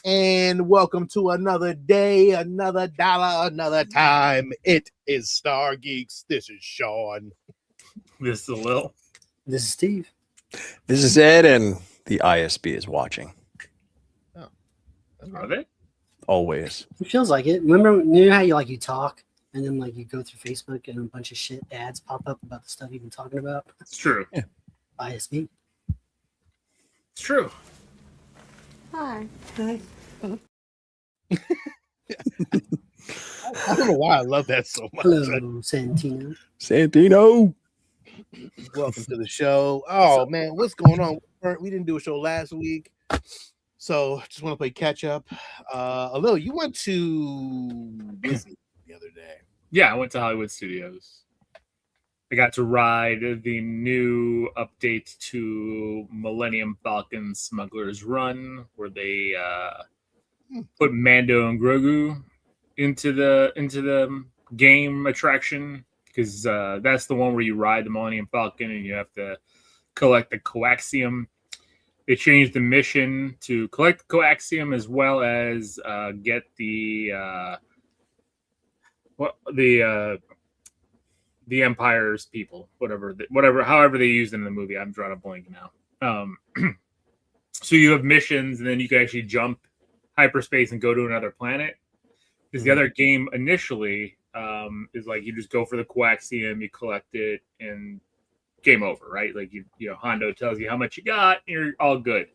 and welcome to another day, another dollar, another time. It is Star Geeks. This is Sean. This is Lil. This is Steve. This is Ed, and the ISB is watching. Oh, Are they? Always. It feels like it. Remember, you know how you talk, and then you go through Facebook, and a bunch of shit ads pop up about the stuff you've been talking about. It's true. Yeah. ISB. It's true. Hi. I don't know why I love that so much. Hello, Santino. Santino. Welcome to the show. Oh man, what's going on? We didn't do a show last week, so just want to play catch up. Although you went to Disney the other day. Yeah, I went to Hollywood Studios. I got to ride the new update to Millennium Falcon Smuggler's Run, where they put Mando and Grogu into the game attraction, because that's the one where you ride the Millennium Falcon and you have to collect the coaxium. They changed the mission to collect the coaxium as well as get the Empire's people, however they used it in the movie. I'm drawing a blank now. So you have missions, and then you can actually jump hyperspace and go to another planet. Because the other game initially is like you just go for the coaxium, you collect it, and game over, right? Like you know, Hondo tells you how much you got, and you're all good.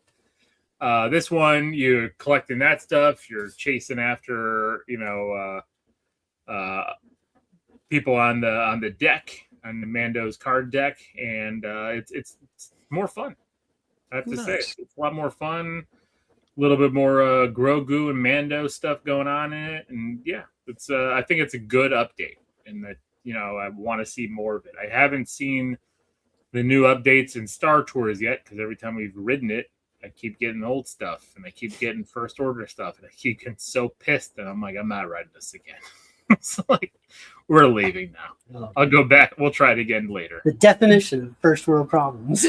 This one, you're collecting that stuff. You're chasing after, people on the deck, on the Mando's card deck, and it's more fun. I have to say, it's a lot more fun. A little bit more Grogu and Mando stuff going on in it, and yeah, it's I think it's a good update, and that I want to see more of it. I haven't seen the new updates in Star Tours yet, because every time we've ridden it, I keep getting old stuff, and I keep getting First Order stuff, and I keep getting so pissed, and I'm like, I'm not riding this again. It's like, we're leaving now. I'll go back. We'll try it again later. The definition of first world problems.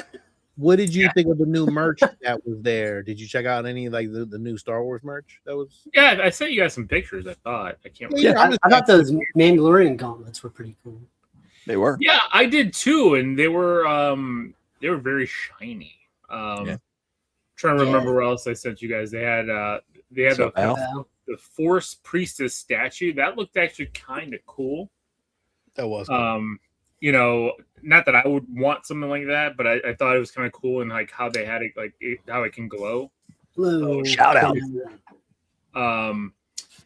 What did you think of the new merch that was there? Did you check out any the new Star Wars merch that was? Yeah, I sent you guys some pictures. I thought I can't. I thought those Mandalorian gauntlets were pretty cool. They were. Yeah, I did too, and they were very shiny. Trying to remember where else I sent you guys. They had the Force Priestess statue that looked actually kind of cool. That was cool. Not that I would want something like that, but I thought it was kind of cool, and like how they had it, how it can glow. Hello. Shout out.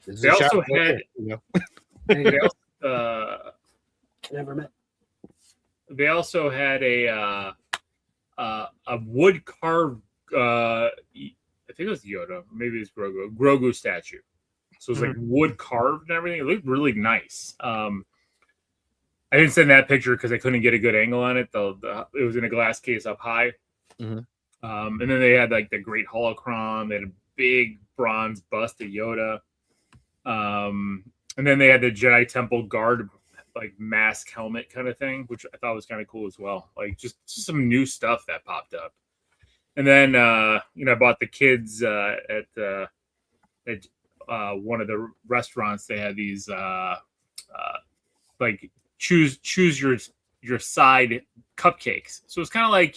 They also had. They also had a wood carved. I think it was Yoda, maybe it's Grogu statue. So it's like wood carved and everything. It looked really nice. I didn't send that picture because I couldn't get a good angle on it. It was in a glass case up high. And then they had like the great holocron. They had a big bronze bust of Yoda. And then they had the Jedi Temple guard like mask helmet kind of thing, which I thought was kind of cool as well. Like just some new stuff that popped up. And then I bought the kids at one of the restaurants. They had these like choose your side cupcakes. So it's kind of like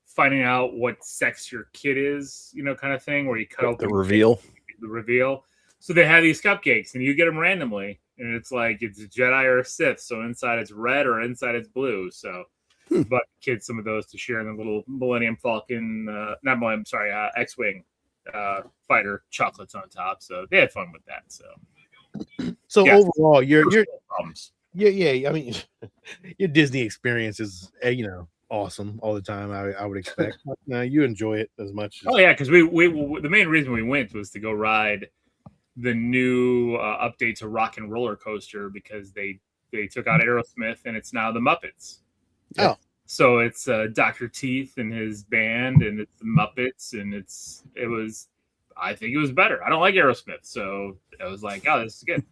finding out what sex your kid is, kind of thing, where you cut out the reveal. The reveal. So they have these cupcakes, and you get them randomly, and it's like it's a Jedi or a Sith. So inside it's red or inside it's blue. So. But kids, some of those to share in the little Millennium Falcon, X-Wing fighter chocolates on top. So they had fun with that. So overall, your problems. Yeah. I mean, your Disney experience is awesome all the time. I would expect. You enjoy it as much. Because we the main reason we went was to go ride the new update to Rock and Roller Coaster, because they took out Aerosmith and it's now the Muppets. Oh, so it's Dr. Teeth and his band, and it's the Muppets, and I think it was better. I don't like Aerosmith, so I was like, oh, this is good.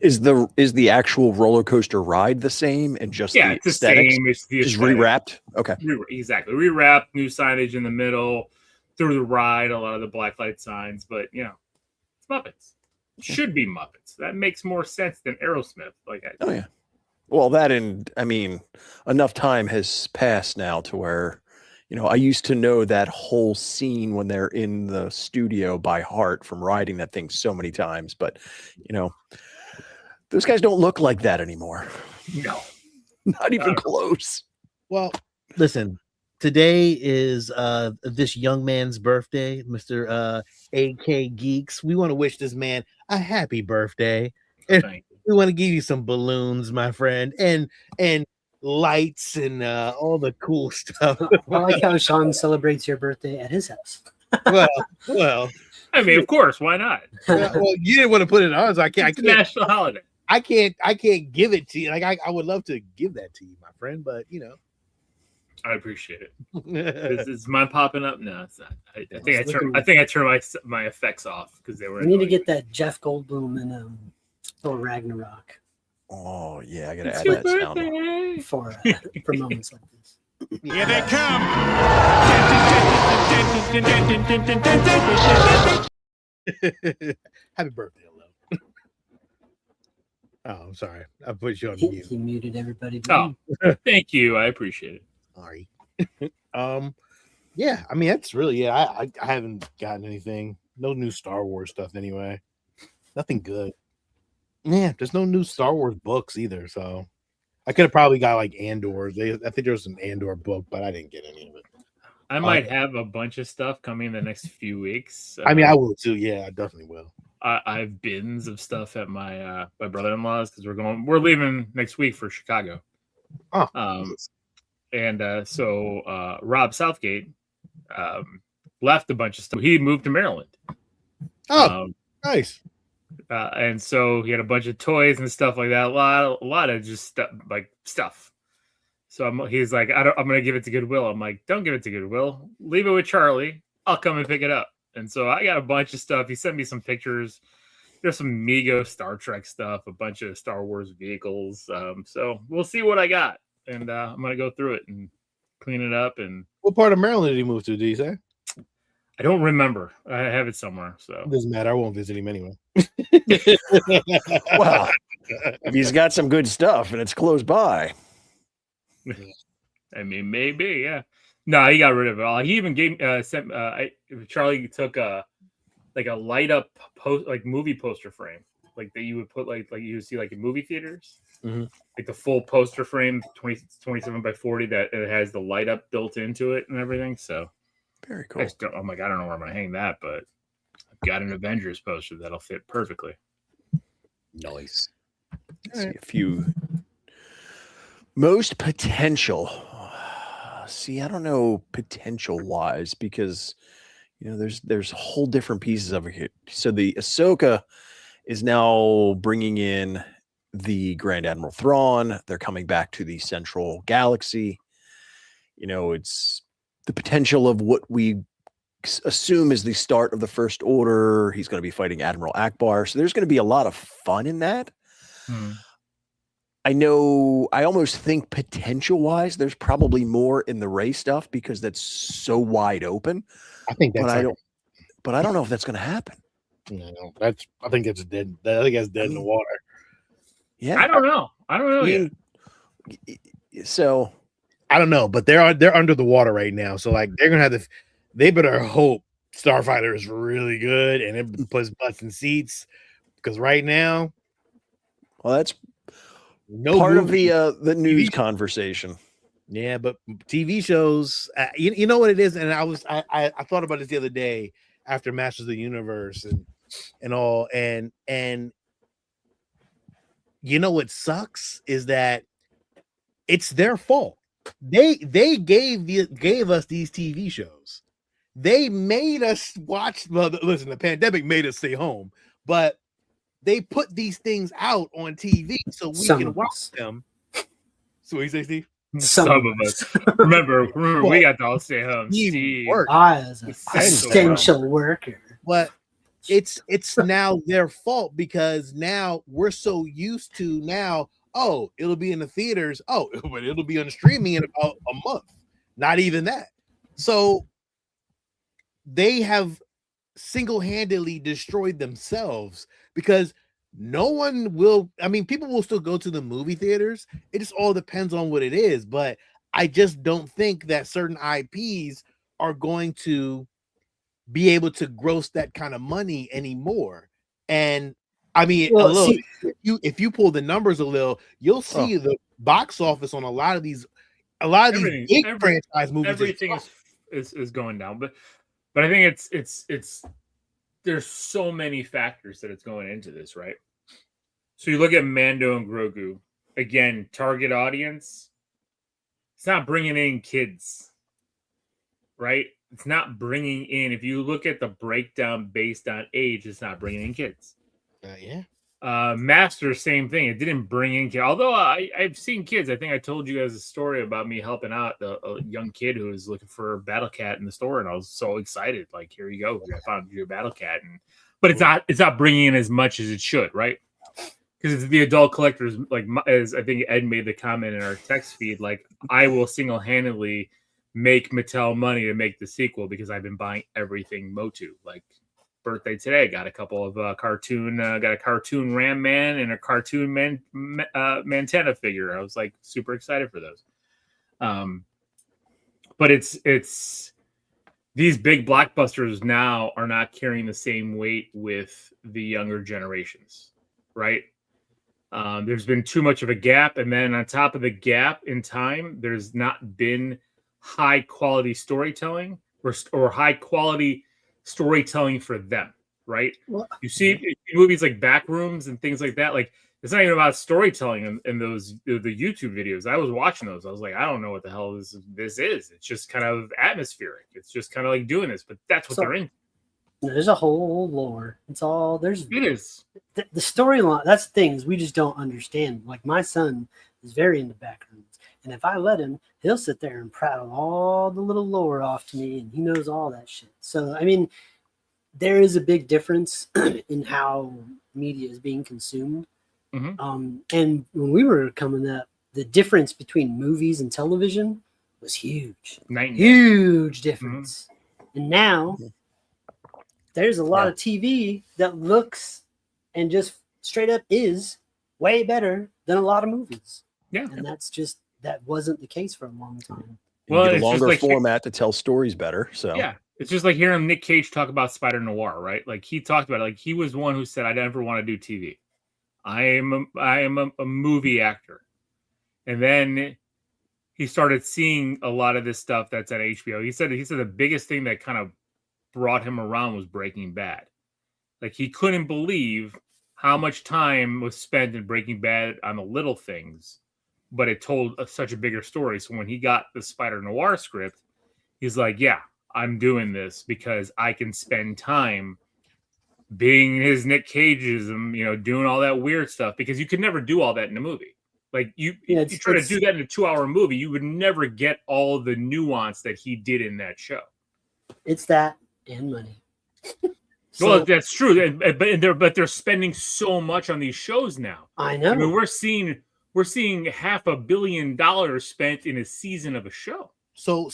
Is the actual roller coaster ride the same, and just it's the same? It's just rewrapped. Okay, exactly. Rewrapped, new signage in the middle. through the ride, a lot of the blacklight signs, but you know, it's Muppets. It should be Muppets. That makes more sense than Aerosmith. Oh yeah. Well, that, and I mean, enough time has passed now to where, you know, I used to know that whole scene when they're in the studio by heart from riding that thing so many times. But, you know, those guys don't look like that anymore. No, Not even close. Well, listen, today is this young man's birthday, Mr. AK Geeks. We want to wish this man a happy birthday. And thank you. we want to give you some balloons, my friend, and lights and all the cool stuff. I like how Sean celebrates your birthday at his house. well, I mean, of course, why not? well, you didn't want to put it on, so I It's a can't, national holiday. I can't give it to you. Like I would love to give that to you, my friend, but you know. I appreciate it. Is mine popping up? No, it's not. I looking- think I turned my effects off because they were. We need to annoying. get that Jeff Goldblum and Thor Ragnarok Oh yeah, I gotta It's add your that sound. birthday. for moments like this. Here they come. Happy birthday, hello. Oh, I'm sorry. I put you on He, mute. he muted everybody. Oh, thank you. I appreciate it. Sorry. Yeah, I mean that's really I haven't gotten anything. No new Star Wars stuff anyway. Nothing good. Yeah, there's no new Star Wars books either. So I could have probably got like Andor. I think there was an Andor book, but I didn't get any of it. I might have a bunch of stuff coming in the next few weeks. I mean, I will too. Yeah, I definitely will. I have bins of stuff at my my brother-in-law's because we're leaving next week for Chicago. Oh, So Rob Southgate left a bunch of stuff. He moved to Maryland. oh, nice. And so he had a bunch of toys and stuff like that. A lot of just stuff. So he's like, I'm gonna give it to Goodwill. I'm like, don't give it to Goodwill. Leave it with Charlie. I'll come and pick it up. And so I got a bunch of stuff. He sent me some pictures. There's some Mego Star Trek stuff, a bunch of Star Wars vehicles. So we'll see what I got, and I'm gonna go through it and clean it up. And What part of Maryland did he move to? Did he say? I don't remember. I have it somewhere. So Doesn't matter. I won't visit him anyway. Well, if he's got some good stuff and it's close by. I mean, maybe, yeah. No, he got rid of it all. He even gave Charlie took a light up movie poster frame, like that you would put like you would see like in movie theaters, like the full poster frame, 27 by 40 that it has the light up built into it and everything. So Very cool. I'm like, I don't know where I'm gonna hang that, but I've got an Avengers poster that'll fit perfectly. Nice. See a few. Most potential. See, I don't know potential wise because you know there's whole different pieces of it here. So the Ahsoka is now bringing in the Grand Admiral Thrawn. They're coming back to the Central Galaxy. You know, it's the potential of what we assume is the start of the First Order. He's going to be fighting Admiral Akbar, so there's going to be a lot of fun in that. I know, I almost think potential wise, there's probably more in the Rey stuff because that's so wide open. I think that's. But I don't know if that's going to happen. No, I think that's dead. I think that's dead in the water. Yeah, I don't know yet. So I don't know, but they're under the water right now. So like they're gonna have to. They better hope Starfighter is really good and it puts butts in seats because right now, well, that's no part movie. of the news conversation. Yeah, but TV shows, you know what it is, and I thought about this the other day after Masters of the Universe and all, and you know what sucks is that it's their fault. They gave us these TV shows. They made us watch. Well, listen, the pandemic made us stay home, but they put these things out on TV so we can watch them. So what do you say, Steve? Some of us. Remember, we got to all stay home. Steve. I as an essential worker. But it's now their fault because now we're so used to now, oh, it'll be in the theaters. Oh, but it'll be on streaming in about a month. Not even that. So they have single-handedly destroyed themselves because no one will. I mean, people will still go to the movie theaters. It just all depends on what it is. But I just don't think that certain IPs are going to be able to gross that kind of money anymore. And I mean, a Well, little, see, if you pull the numbers a little, you'll see the box office on a lot of these big franchise movies. Everything is going down, but I think it's there's so many factors that it's going into this, right? So you look at Mando and Grogu, again, target audience. It's not bringing in kids, right? It's not bringing in. If you look at the breakdown based on age, it's not bringing in kids. Yeah. Master, same thing. It didn't bring in kids. Although I've seen kids. I think I told you guys a story about me helping out a young kid who was looking for a Battle Cat in the store, and I was so excited. Like, here you go, I found your Battle Cat, but it's not bringing in as much as it should, right? Because it's the adult collectors. Like, as I think Ed made the comment in our text feed, like, I will single-handedly make Mattel money to make the sequel because I've been buying everything Motu. Like, birthday today, got a couple of got a cartoon Ram Man and a cartoon Mantenna figure. I was like super excited for those. But it's these big blockbusters now are not carrying the same weight with the younger generations, right? There's been too much of a gap, and then on top of the gap in time, there's not been high quality storytelling or high quality storytelling for them, right? Well, you see movies like Backrooms and things like that. Like, it's not even about storytelling in those the YouTube videos. I was watching those. I was like, I don't know what the hell this is. It's just kind of atmospheric. It's just kind of like doing this, but that's what they're in. There's a whole lore. It's all there's. It is the storyline. That's things we just don't understand. Like, my son is very into Backrooms, and if I let him, he'll sit there and prattle all the little lore off to me, and he knows all that shit. So, I mean, there is a big difference in how media is being consumed. Mm-hmm. And when we were coming up, the difference between movies and television was huge. Huge difference. Mm-hmm. And now there's a lot of TV that looks and just straight up is way better than a lot of movies. Yeah. And that wasn't the case for a long time. Well, it's a longer format to tell stories better. So yeah, it's just like hearing Nick Cage talk about Spider Noir, right? Like, he talked about it. Like, he was one who said, I never want to do TV. I am a movie actor. And then he started seeing a lot of this stuff that's at HBO. He said the biggest thing that kind of brought him around was Breaking Bad. Like, he couldn't believe how much time was spent in Breaking Bad on the little things, but it told such a bigger story. So when he got the Spider Noir script, he's like, yeah, I'm doing this because I can spend time being his Nick Cageism, doing all that weird stuff, because you could never do all that in a movie. Like, you try to do that in a 2-hour movie, you would never get all the nuance that he did in that show. It's that and money. Well, that's true, but they're spending so much on these shows now. I know. I mean, we're seeing $500 million spent in a season of a show. So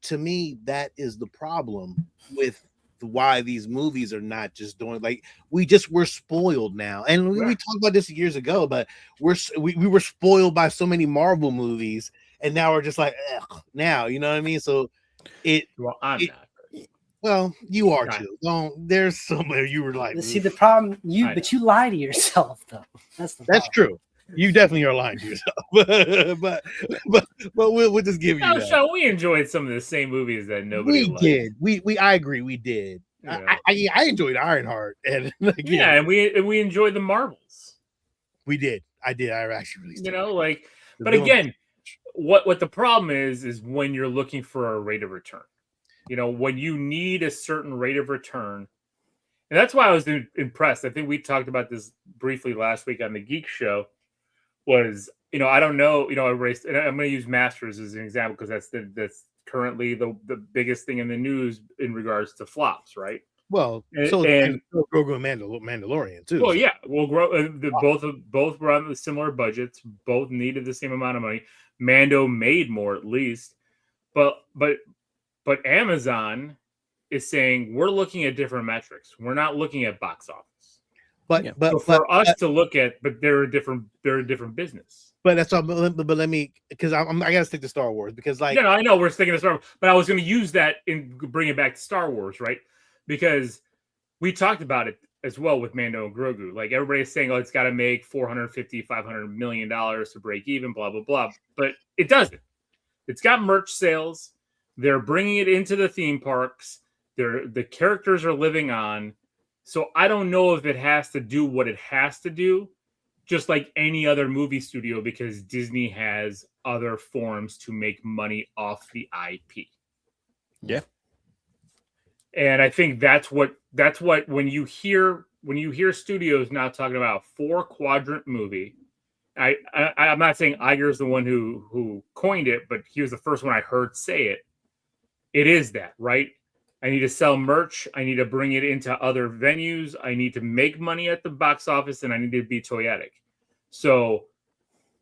to me, that is the problem with why these movies are not just doing, like, we're spoiled now. And we talked about this years ago, but we were spoiled by so many Marvel movies, and now we're just like, now, you know what I mean? So I'm not. Well, you are too. There's somewhere you were like, see the problem, but you lie to yourself, though. That's true. You definitely are lying to yourself. but we'll just give you that. So we enjoyed some of the same movies that nobody liked. Did. I agree, we did. Yeah. I enjoyed Ironheart, and and we enjoyed the Marvels. We did. I did. I actually really did. But again, what the problem is when you're looking for a rate of return. When you need a certain rate of return. And that's why I was impressed. I think we talked about this briefly last week on the Geek Show. Was, I don't know, and I'm going to use Masters as an example because that's currently the biggest thing in the news in regards to flops, right? Well, and Grogu and Mandalorian too. Well, yeah, both were on the similar budgets, both needed the same amount of money. Mando made more at least, but Amazon is saying we're looking at different metrics. We're not looking at box office. But So for us to look at, but they're a different business. But that's all. But let me, because I gotta stick to Star Wars because like I know we're sticking to Star Wars, but I was going to use that and bring it back to Star Wars, right? Because we talked about it as well with Mando and Grogu. Like everybody's saying, oh, it's got to make $450-500 million to break even, blah blah blah. But it doesn't. It's got merch sales. They're bringing it into the theme parks. The characters are living on. So I don't know if it has to do what it has to do, just like any other movie studio, because Disney has other forms to make money off the IP. Yeah. And I think that's what when you hear studios now talking about 4-quadrant movie, I'm not saying Iger's the one who coined it, but he was the first one I heard say it. It is that, right? I need to sell merch. I need to bring it into other venues. I need to make money at the box office, and I need to be toyetic. So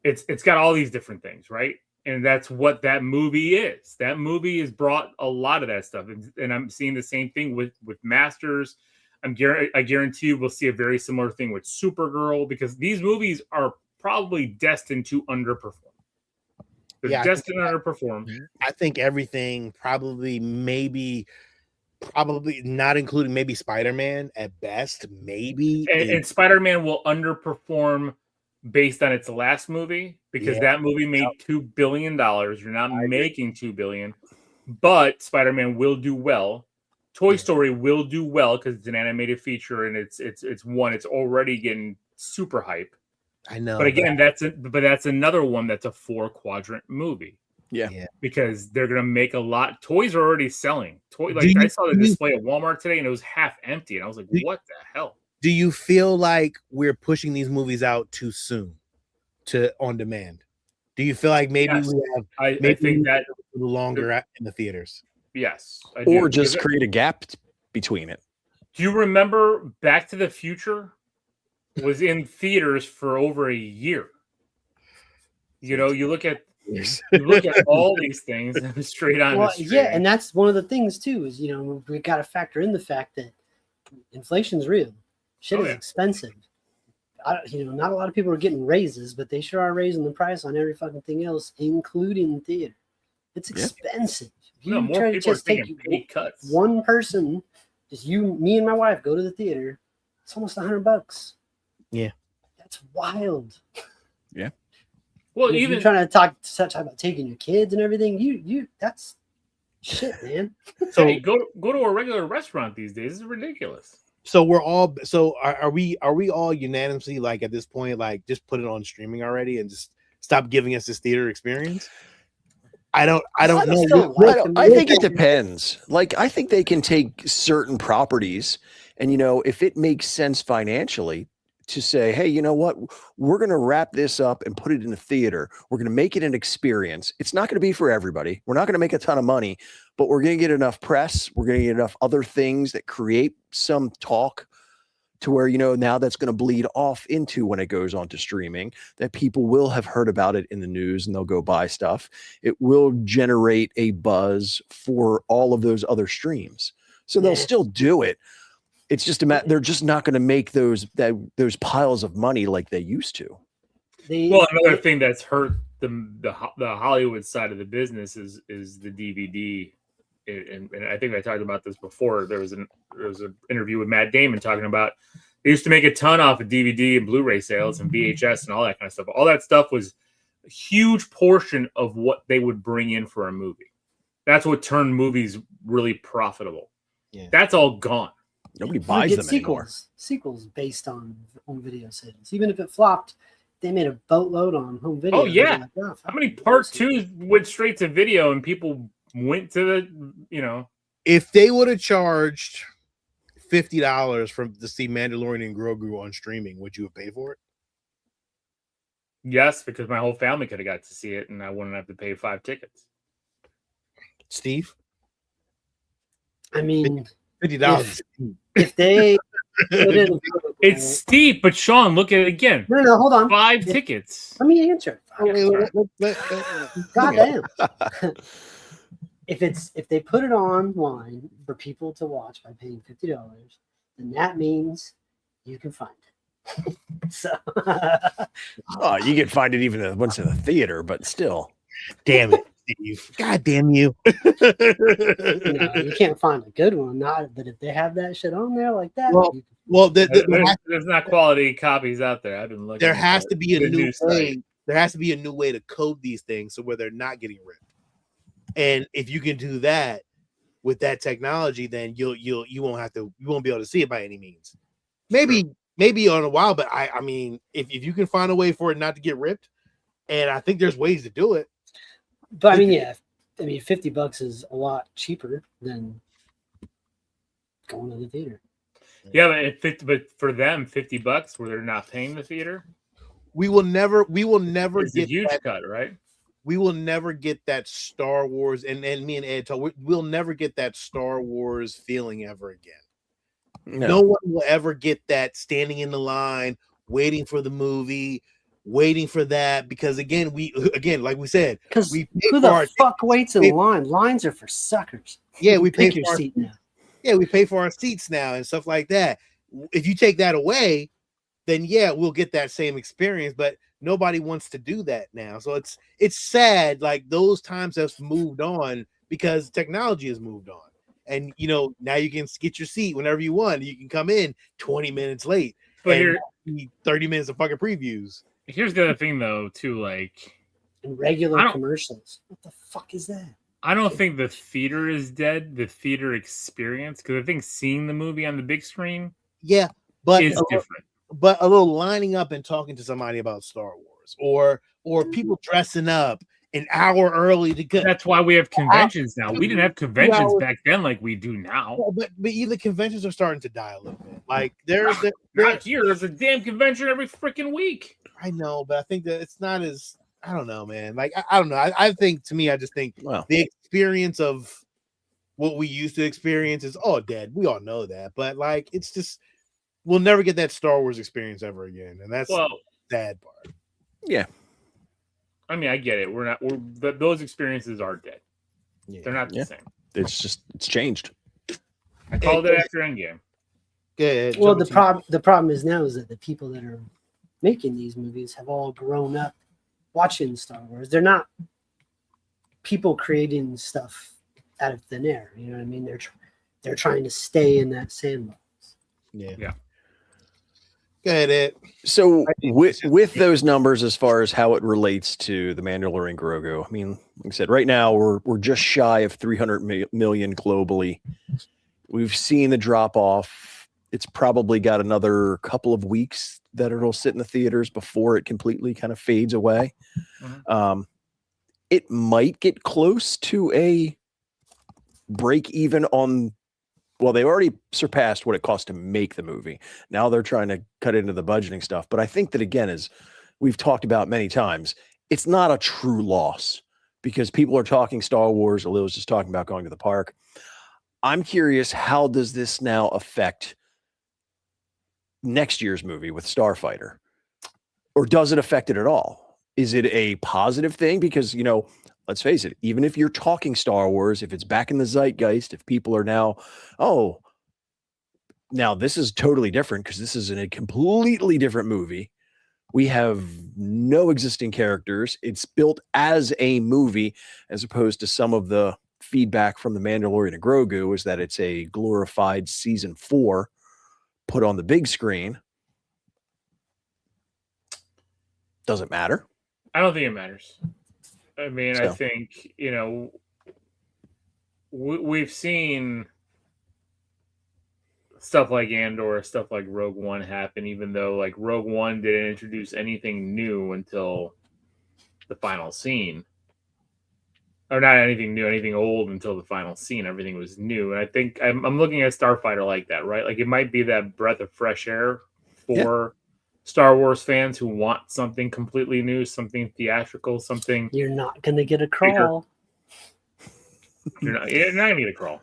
it's got all these different things, right? And that's what that movie is. That movie has brought a lot of that stuff. And I'm seeing the same thing with Masters. I guarantee you we'll see a very similar thing with Supergirl, because these movies are probably destined to underperform. They're destined to underperform. I think everything probably not including maybe Spider-Man at best, maybe. And Spider-Man will underperform based on its last movie, because that movie made $2 billion. You're not making $2 billion, but Spider-Man will do well. Toy Story will do well because it's an animated feature and it's already getting super hype. I know. But again, that's another one that's a 4-quadrant movie. Yeah. Because they're gonna make a lot. Toys are already selling. I saw the display at Walmart today and it was half empty, and I was like, what the hell? Do you feel like we're pushing these movies out too soon to on demand? Do you feel like maybe we have I think that a little longer in the theaters? Yes. Or just create a gap between it. Do you remember Back to the Future was in theaters for over a year? You look at all these things straight on the street. Yeah, and that's one of the things too, is we got to factor in the fact that inflation's real. Shit is expensive. Not a lot of people are getting raises, but they sure are raising the price on every fucking thing else, including theater. It's expensive. If you more try to people just are take taking pay cuts. One person, just me and my wife go to the theater, it's almost $100. Yeah. That's wild. Yeah. Well, if even you're trying to talk about taking your kids and everything, you that's shit, man. So hey, go to a regular restaurant these days. It's ridiculous. So are we all unanimously, like, at this point, like, just put it on streaming already and just stop giving us this theater experience? I don't know. I think it depends. Like, I think they can take certain properties and, if it makes sense financially to say, hey, you know what, we're going to wrap this up and put it in a theater. We're going to make it an experience. It's not going to be for everybody. We're not going to make a ton of money, but we're going to get enough press. We're going to get enough other things that create some talk to where, now that's going to bleed off into when it goes on to streaming, that people will have heard about it in the news and they'll go buy stuff. It will generate a buzz for all of those other streams. So they'll still do it. It's just they're just not going to make those piles of money like they used to. Well, another thing that's hurt the Hollywood side of the business is the DVD. And I think I talked about this before. There was an interview with Matt Damon talking about they used to make a ton off of DVD and Blu-ray sales and VHS and all that kind of stuff. All that stuff was a huge portion of what they would bring in for a movie. That's what turned movies really profitable. Yeah. That's all gone. Nobody buys them anymore. Sequels based on home video sales. Even if it flopped, they made a boatload on home video. Oh yeah. Like, how many part 2s went straight to video and people went to the, If they would have charged $50 to see Mandalorian and Grogu on streaming, would you have paid for it? Yes, because my whole family could have got to see it and I wouldn't have to pay 5 tickets. Steve? I mean, $50. If they it's steep, but Sean, look at it again. No, hold on. 5 tickets. Let me answer. Goddamn. if they put it online for people to watch by paying $50, then that means you can find it. So Oh, you can find it even once in the theater, but still. Damn it, Steve. God damn you. you can't find a good one. But if they have that shit on there like that, well, there's not quality copies out there. I've been looking. There has to be a new way. Site. There has to be a new way to code these things so where they're not getting ripped. And if you can do that with that technology, then you won't be able to see it by any means. Maybe on a while, but I mean, if you can find a way for it not to get ripped, and I think there's ways to do it. But I mean, yeah, $50 is a lot cheaper than going to the theater. Yeah, but for them, $50 where they're not paying the theater. We will never It's get a huge that, cut, right? We will never get that Star Wars, and me and Ed talk. We'll never get that Star Wars feeling ever again. No one will ever get that standing in the line, waiting for the movie, waiting for that, because again, like we said, because who the fuck waits in line? Lines are for suckers. Yeah, we pay for your seat now. Yeah, we pay for our seats now and stuff like that. If you take that away, then yeah, we'll get that same experience, but nobody wants to do that now. So it's sad, like those times have moved on because technology has moved on. And now you can get your seat whenever you want. You can come in 20 minutes late, but here 30 minutes of fucking previews. Here's the other thing, though, too. Like and regular commercials. What the fuck is that? I don't think the theater is dead. The theater experience, because I think seeing the movie on the big screen, but is different. But a little lining up and talking to somebody about Star Wars, or people dressing up an hour early to get. That's why we have conventions now. We didn't have conventions back then like we do now. But even conventions are starting to die a little bit. Like not here. There's a damn convention every freaking week. I know, but I think that it's not as. I don't know, man. Like I don't know. I think to me, I just think the experience of what we used to experience is all dead. We all know that, but like it's just we'll never get that Star Wars experience ever again, and that's the sad part. Yeah. I mean, I get it. But those experiences are dead. Yeah. They're not the same. It's changed. I called it after Endgame. Good. Well, the problem is now is that the people that are making these movies have all grown up watching Star Wars. They're not people creating stuff out of thin air. You know what I mean? They're trying to stay in that sandbox. Yeah. Get it. So with those numbers, as far as how it relates to the Mandalorian Grogu, I mean, like I said, right now we're just shy of 300 million globally. We've seen the drop off. It's probably got another couple of weeks that it'll sit in the theaters before it completely kind of fades away. Mm-hmm. It might get close to a break even on. Well, they already surpassed what it cost to make the movie. Now they're trying to cut into the budgeting stuff. But I think that, again, as we've talked about many times, it's not a true loss because people are talking Star Wars. Lil was just talking about going to the park. I'm curious, how does this now affect next year's movie with Starfighter? Or does it affect it at all? Is it a positive thing? Because, let's face it, even if you're talking Star Wars, if it's back in the zeitgeist, if people are now, now this is totally different because this is in a completely different movie. We have no existing characters. It's built as a movie, as opposed to some of the feedback from The Mandalorian and Grogu is that it's a glorified season 4 put on the big screen. Does it matter? I don't think it matters. I mean, I think, we've seen stuff like Andor, stuff like Rogue One happen, even though like Rogue One didn't introduce anything new until the final scene. Or not anything new, anything old until the final scene. Everything was new. And I think I'm looking at Starfighter like that, right? Like it might be that breath of fresh air for Star Wars fans who want something completely new, something theatrical, something. You're not going to get a crawl. You're not going to get a crawl.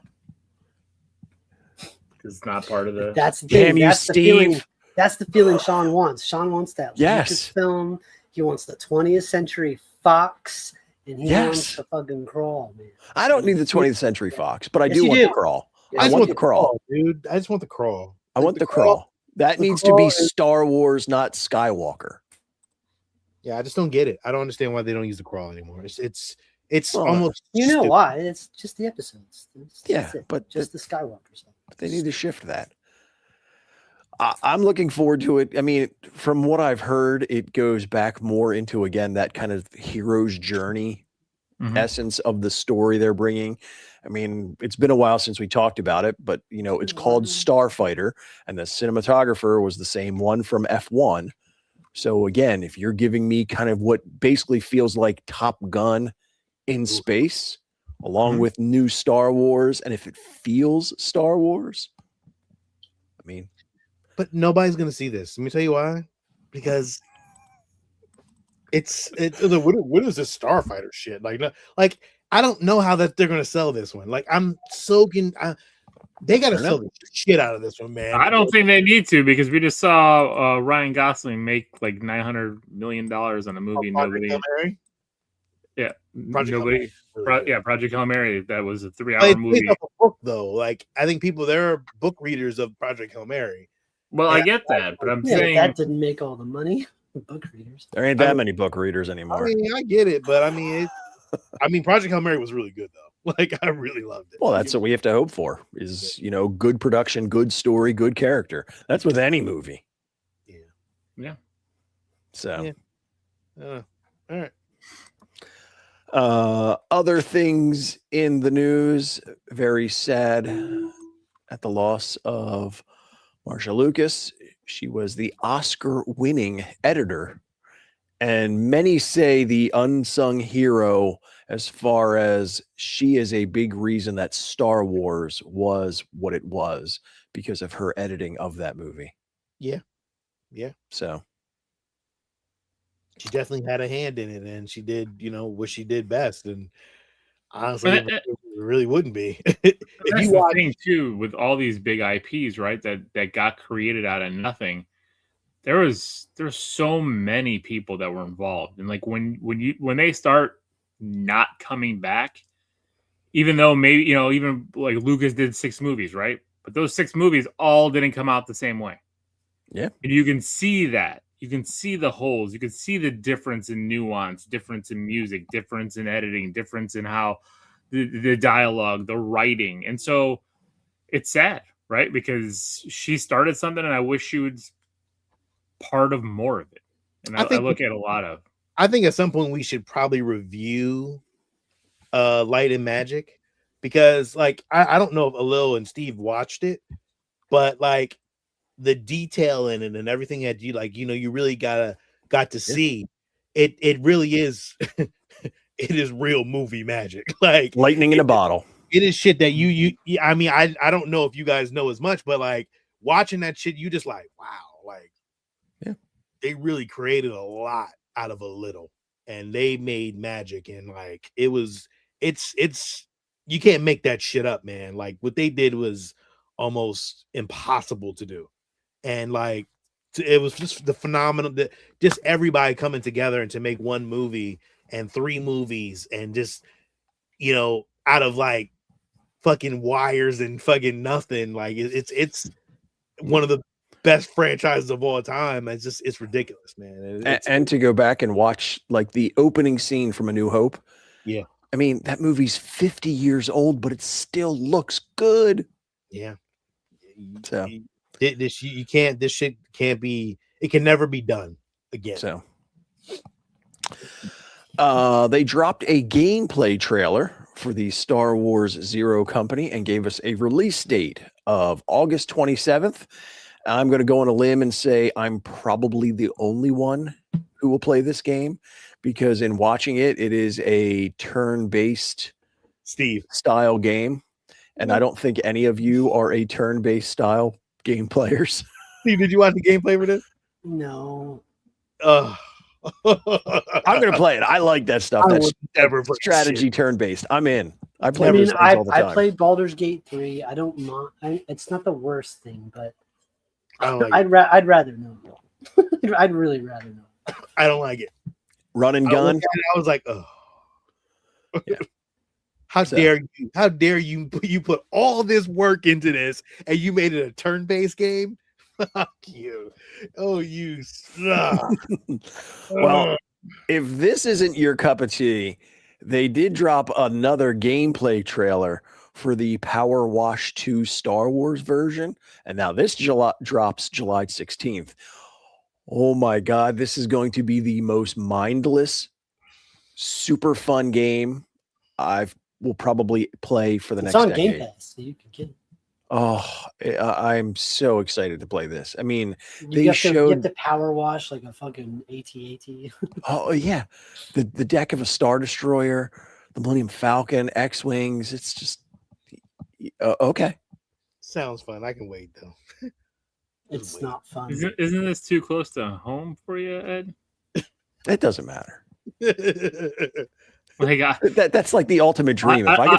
Because it's not part of the. That's the thing. That's the feeling. That's the feeling Sean wants. Sean wants that Lucas film. He wants the 20th Century Fox And he wants to fucking crawl, man. I don't need the 20th Century Fox, but I do want the crawl. I want the crawl, dude. I just want the crawl. I want the crawl. That needs to be Star Wars, not Skywalker. Yeah, I just don't get it. I don't understand why they don't use the crawl anymore. It's almost why? It's just the episodes. But just the Skywalker stuff. They need to shift that. I'm looking forward to it. I mean, from what I've heard, it goes back more into, again, that kind of hero's journey essence of the story they're bringing. I mean, it's been a while since we talked about it, but, it's called Starfighter, and the cinematographer was the same one from F1. So, again, if you're giving me kind of what basically feels like Top Gun in space, along with new Star Wars, and if it feels Star Wars, I mean... But nobody's gonna see this. Let me tell you why. Because it's what is this Starfighter shit? Like I don't know how that they're gonna sell this one. Like I'm soaking. They gotta sell the shit out of this one, man. I don't think they need to, because we just saw Ryan Gosling make like $900 million on a movie. Nobody. Project Hail Mary. That was a 3-hour movie. It's a book though. Like I think there are book readers of Project Hail Mary. Well, I get that, but I'm saying that didn't make all the money. Book readers. There ain't that many book readers anymore. I mean, I get it, but I mean, Project Hail Mary was really good though. Like I really loved it. Well, that's what we have to hope for is, good production, good story, good character. That's with any movie. Yeah. So, all right. Other things in the news, very sad at the loss of Marsha Lucas. She was the Oscar-winning editor, and many say the unsung hero, as far as she is a big reason that Star Wars was what it was because of her editing of that movie. Yeah. So she definitely had a hand in it, and she did, what she did best. And honestly, it really wouldn't be. If you watch too, with all these big IPs, right? That got created out of nothing. There's so many people that were involved, and like when they start not coming back, even though maybe even like Lucas did 6 movies, right? But those 6 movies all didn't come out the same way. Yeah, and you can see that. You can see the holes. You can see the difference in nuance, difference in music, difference in editing, difference in how the dialogue, the writing. And so it's sad, right? Because she started something, and I wish she was part of more of it. And I look at a lot of. I think at some point we should probably review Light and Magic, because like I don't know if Alil and Steve watched it, but like the detail in it and everything that you really got to see it really is it is real movie magic, like lightning in a bottle. It is shit that you I mean, I don't know if you guys know as much, but like watching that shit, you just like, wow, like they really created a lot out of a little, and they made magic, and like it's you can't make that shit up, man. Like what they did was almost impossible to do. And like it was just the phenomenon that just everybody coming together and to make one movie and 3 movies, and just out of like fucking wires and fucking nothing. Like it's one of the best franchises of all time. It's ridiculous, man. And to go back and watch like the opening scene from A New Hope. Yeah, I mean that movie's 50 years old, but it still looks good. Yeah. So. This shit can't be. It can never be done again. So, they dropped a gameplay trailer for the Star Wars Zero Company and gave us a release date of August 27th. I'm going to go on a limb and say I'm probably the only one who will play this game, because in watching it, it is a turn-based style game, and I don't think any of you are a turn-based style game players. Steve, did you watch the gameplay for this? No. I'm gonna play it. I like that stuff. That's never strategy turn-based. I'm in. I play those things all the time. I played Baldur's Gate 3. I don't mind. It's not the worst thing, but I'd rather know. I'd really rather know. I don't like it. Run and gun. I was like, oh. Yeah. How dare you? How dare you put all this work into this and you made it a turn-based game? Fuck you. Oh, you suck. Well, if this isn't your cup of tea, they did drop another gameplay trailer for the Power Wash 2 Star Wars version. And now this drops July 16th. Oh my God, this is going to be the most mindless, super fun game I will probably play for the next decade. It's on Game Pass, so you can get it. Oh, I'm so excited to play this. I mean, You have to power wash like a fucking AT-AT. Oh yeah, the deck of a Star Destroyer, the Millennium Falcon, X-wings. It's just okay. Sounds fun. I can wait though. It's not fun. Isn't this too close to home for you, Ed? It doesn't matter. Like that's like the ultimate dream. I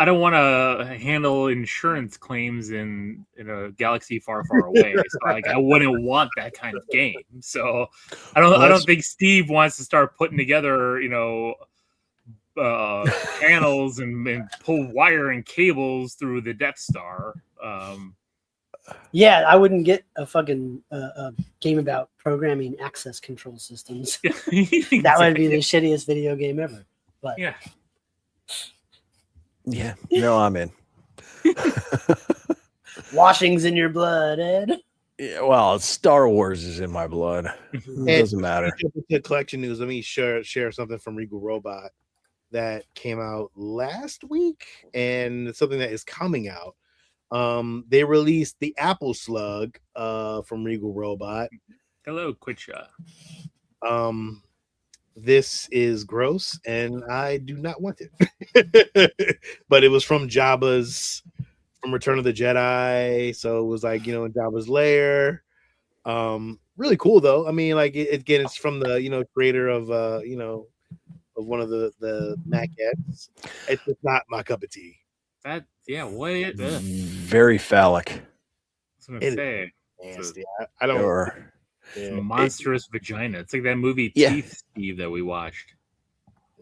don't want to handle insurance claims in a galaxy far, far away. So like I wouldn't want that kind of game. So I don't think Steve wants to start putting together, panels and pull wire and cables through the Death Star. Yeah, I wouldn't get a fucking game about programming access control systems. That would be the shittiest video game ever. But yeah. Yeah, no, I'm in. Washing's in your blood, Ed. Yeah, well, Star Wars is in my blood. It doesn't matter. The collection news. Let me share something from Regal Robot that came out last week, and something that is coming out. They released the Apple Slug from Regal Robot. Hello, Quitcha. This is gross, and I do not want it. But it was from Jabba's, from Return of the Jedi, so it was like, in Jabba's lair. Really cool though. I mean, like again, it's from the creator of of one of the maquettes. It's just not my cup of tea. Very phallic. I was gonna say nasty. I don't. It's a monstrous vagina. It's like that movie Teeth, Steve, that we watched.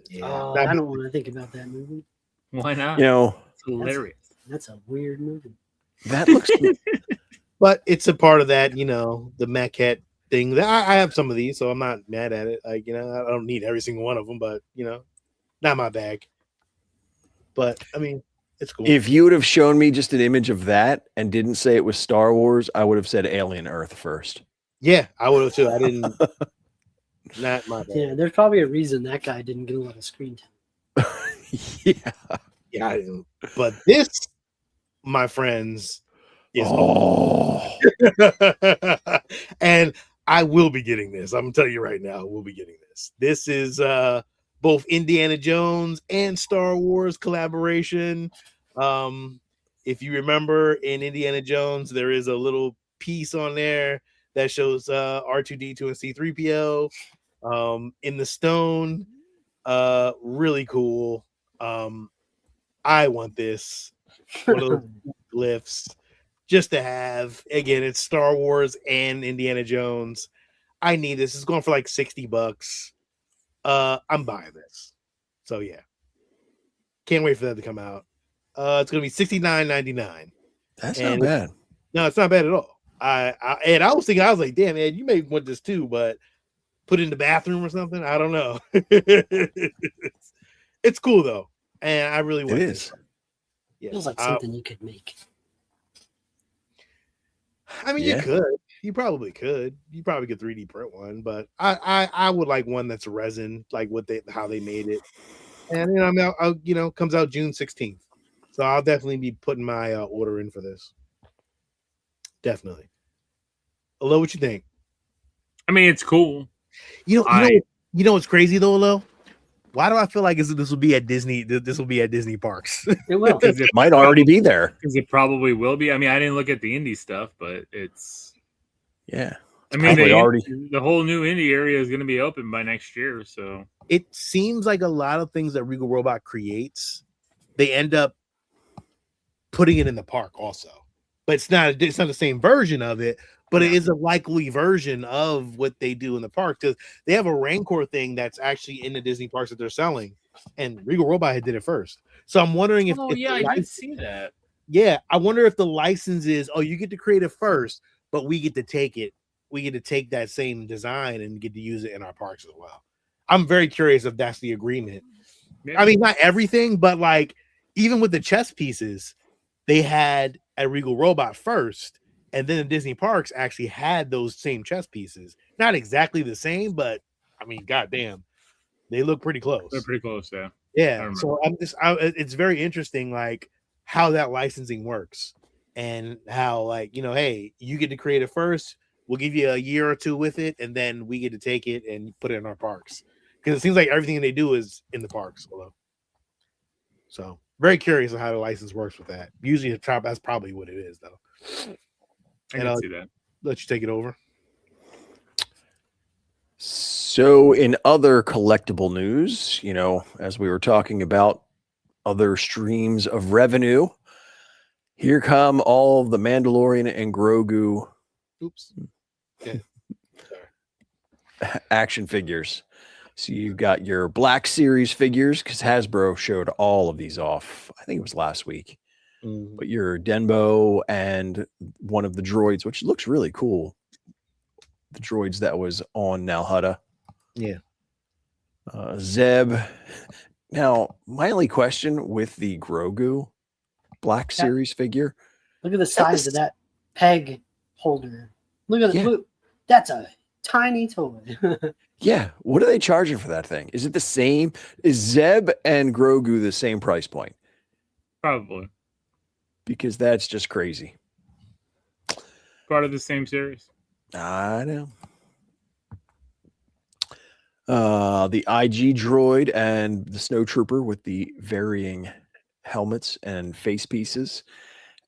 Yeah, I don't want to think about that movie. Why not? It's hilarious. That's a weird movie. That looks but it's a part of that, the maquette thing. That I have some of these, so I'm not mad at it. Like, I don't need every single one of them, but not my bag. But I mean, it's cool. If you would have shown me just an image of that and didn't say it was Star Wars, I would have said Alien Earth first. Yeah, I would have too. I didn't. Not my bad. Yeah, there's probably a reason that guy didn't get a lot of screen time. Yeah, I didn't. But this, my friends, is and I will be getting this. I'm gonna tell you right now, we'll be getting this. This is both Indiana Jones and Star Wars collaboration. If you remember in Indiana Jones, there is a little piece on there that shows R2D2 and C3PO in the stone. Really cool. I want this. One of those glyphs just to have. Again, it's Star Wars and Indiana Jones. I need this. It's going for like $60. I'm buying this. So yeah. Can't wait for that to come out. It's gonna be $69.99. That's not bad. No, it's not bad at all. I was thinking, I was like, damn, man, you may want this too, but put it in the bathroom or something. I don't know. It's cool though, and I really want this. Yeah. Feels like something you could make. I mean, you could. You probably could. You probably could 3D print one, but I would like one that's resin, like how they made it. And I'll comes out June 16th, so I'll definitely be putting my order in for this. Definitely. Alo, what you think? I mean, it's cool. You know what's crazy though, Alo? Why do I feel like this will be at Disney? This will be at Disney parks. It will. It might already be there. Because it probably will be. I mean, I didn't look at the indie stuff, but it's. Yeah. I mean, the whole new indie area is going to be open by next year. So it seems like a lot of things that Regal Robot creates, they end up putting it in the park also. But it's not the same version of it, but it is a likely version of what they do in the park, because they have a Rancor thing that's actually in the Disney parks that they're selling. and Regal Robot had did it first. So I'm wondering if, I did see that. Yeah, I wonder if the license is, oh, you get to create it first, but we get to take it. We get to take that same design and get to use it in our parks as well. I'm very curious if that's the agreement. Maybe. I mean, not everything, but like even with the chess pieces, they had a Regal Robot first, and then the Disney parks actually had those same chess pieces. Not exactly the same, but I mean, goddamn, they look pretty close. They're pretty close, yeah. Yeah. So it's very interesting, like how that licensing works and how, like, you know, hey, you get to create it first. We'll give you a year or two with it, and then we get to take it and put it in our parks. Because it seems like everything they do is in the parks. So very curious on how the license works with that. Usually that's probably what it is, though. I can see that. Let you take it over. So in other collectible news, you know, as we were talking about other streams of revenue, here come all the Mandalorian and Grogu action figures. So you've got your Black Series figures, because Hasbro showed all of these off. I think it was last week. But your Denbo and one of the droids, which looks really cool. The droids that was on Nalhutta. Yeah. Zeb. Now, my only question with the Grogu Black Series figure. Look at the size of that peg holder. Look at look, that's a tiny toy. Yeah. What are they charging for that thing? Is it the same? Is Zeb and Grogu the same price point? Probably. Because that's just crazy. Part of the same series. I know. The IG droid and the snowtrooper with the varying helmets and face pieces.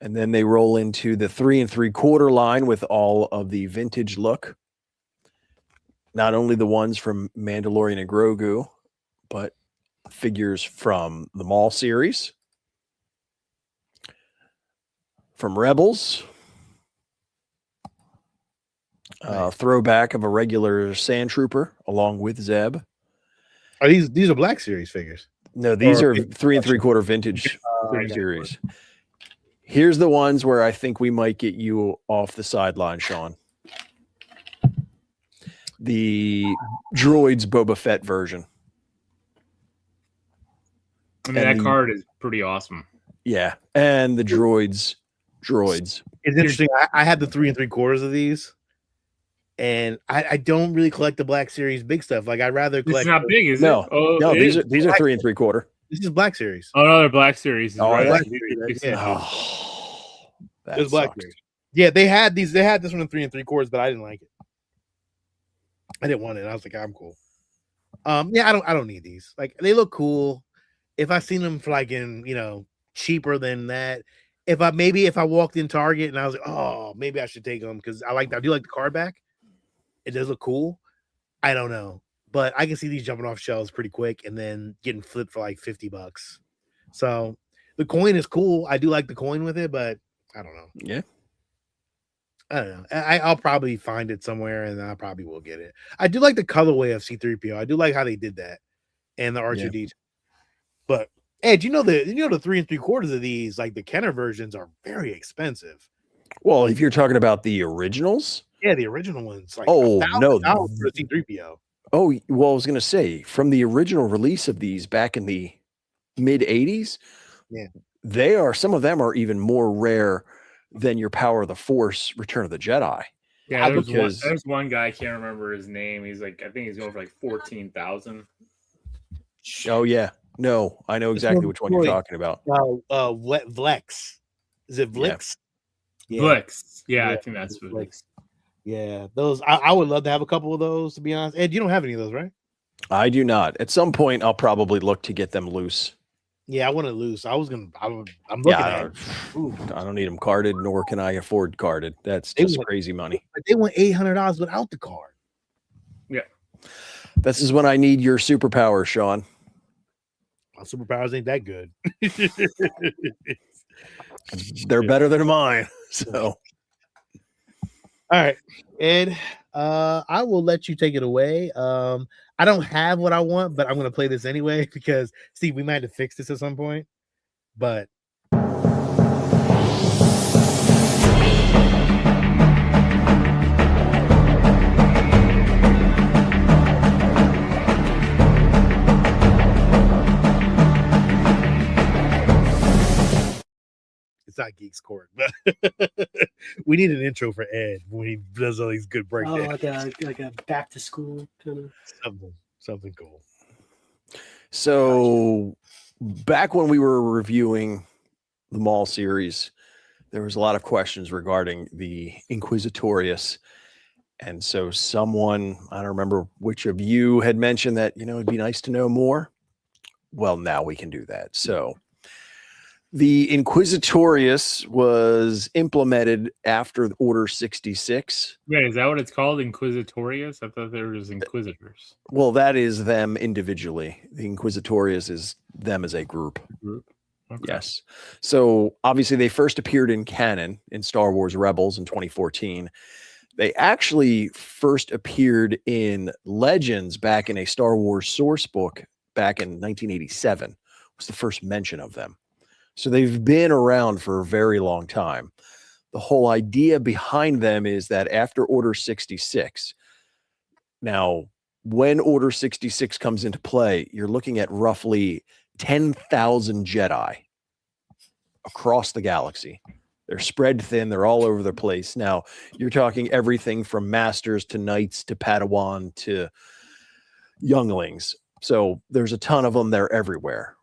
And then they roll into the 3 3/4 line with all of the vintage look. Not only the ones from Mandalorian and Grogu, but figures from the Maul series, from Rebels, throwback of a regular Sand Trooper along with Zeb. Are these are Black Series figures? No, these are 3 3/4 vintage series. Here's the ones where I think we might get you off the sideline, Sean. The droids Boba Fett version. I mean, that card is pretty awesome. Yeah, and the droids. It's interesting. I had the 3 3/4 of these, and I don't really collect the Black Series big stuff. Like, I'd rather collect. It's not big, is no, it? Oh, no, these are 3 3/4. This is Black Series. Oh, no, they're Black Series. Black Right. Series, yeah. Oh, It was Black Series. Yeah, they had these. They had this one in 3 3/4, but I didn't like it. I didn't want it. I was like, I'm cool. Yeah, I don't need these. Like, they look cool. If I seen them for like in, you know, cheaper than that. If I walked in Target and I was like, oh, maybe I should take them because I do like the card back. It does look cool. I don't know, but I can see these jumping off shelves pretty quick and then getting flipped for like $50. So the coin is cool. I do like the coin with it, but I don't know. Yeah. I don't know. I'll probably find it somewhere and I probably will get it. I do like the colorway of C-3PO. I do like how they did that and the R2D2. Yeah. But Ed, you know the 3 3/4 of these, like the Kenner versions, are very expensive. Well, if you're talking about the originals, yeah, the original ones. Like no, for C-3PO. Oh, well, I was gonna say from the original release of these back in the mid '80s, yeah, some of them are even more rare than your Power of the Force Return of the Jedi. Yeah, there's one guy, I can't remember his name. He's like, I think he's going for like 14,000. Oh yeah. No, I know exactly which one you're talking about. Vlex. Is it Vlix? Yeah. Vlix. Yeah, I think that's Vlix. Yeah, those I would love to have a couple of those, to be honest. Ed, you don't have any of those, right? I do not. At some point, I'll probably look to get them loose. Yeah, I want it loose. I'm looking at it. I don't need them carded, nor can I afford carded. That's just crazy money. They want $800 without the card. Yeah. This is when I need your superpower, Sean. My superpowers ain't that good. They're better than mine. So All right, Ed. I will let you take it away. I don't have what I want, but I'm gonna play this anyway because Steve, we might have to fix this at some point. But it's not Geeks Court, but we need an intro for Ed when he does all these good Oh, breakdowns. like a back to school kind of. Something cool. So back when we were reviewing the Maul series, there was a lot of questions regarding the Inquisitorius. And so someone, I don't remember which of you had mentioned that, it'd be nice to know more. Well, now we can do that. So the Inquisitorius was implemented after Order 66. Yeah, is that what it's called? Inquisitorius? I thought there was Inquisitors. Well, that is them individually. The Inquisitorius is them as a group. Okay. Yes. So obviously they first appeared in canon in Star Wars Rebels in 2014. They actually first appeared in Legends back in a Star Wars source book back in 1987 was the first mention of them. So they've been around for a very long time. The whole idea behind them is that after Order 66, now when Order 66 comes into play, you're looking at roughly 10,000 Jedi across the galaxy. They're spread thin. They're all over the place. Now, you're talking everything from masters to knights to Padawan to younglings. So there's a ton of them. They're everywhere.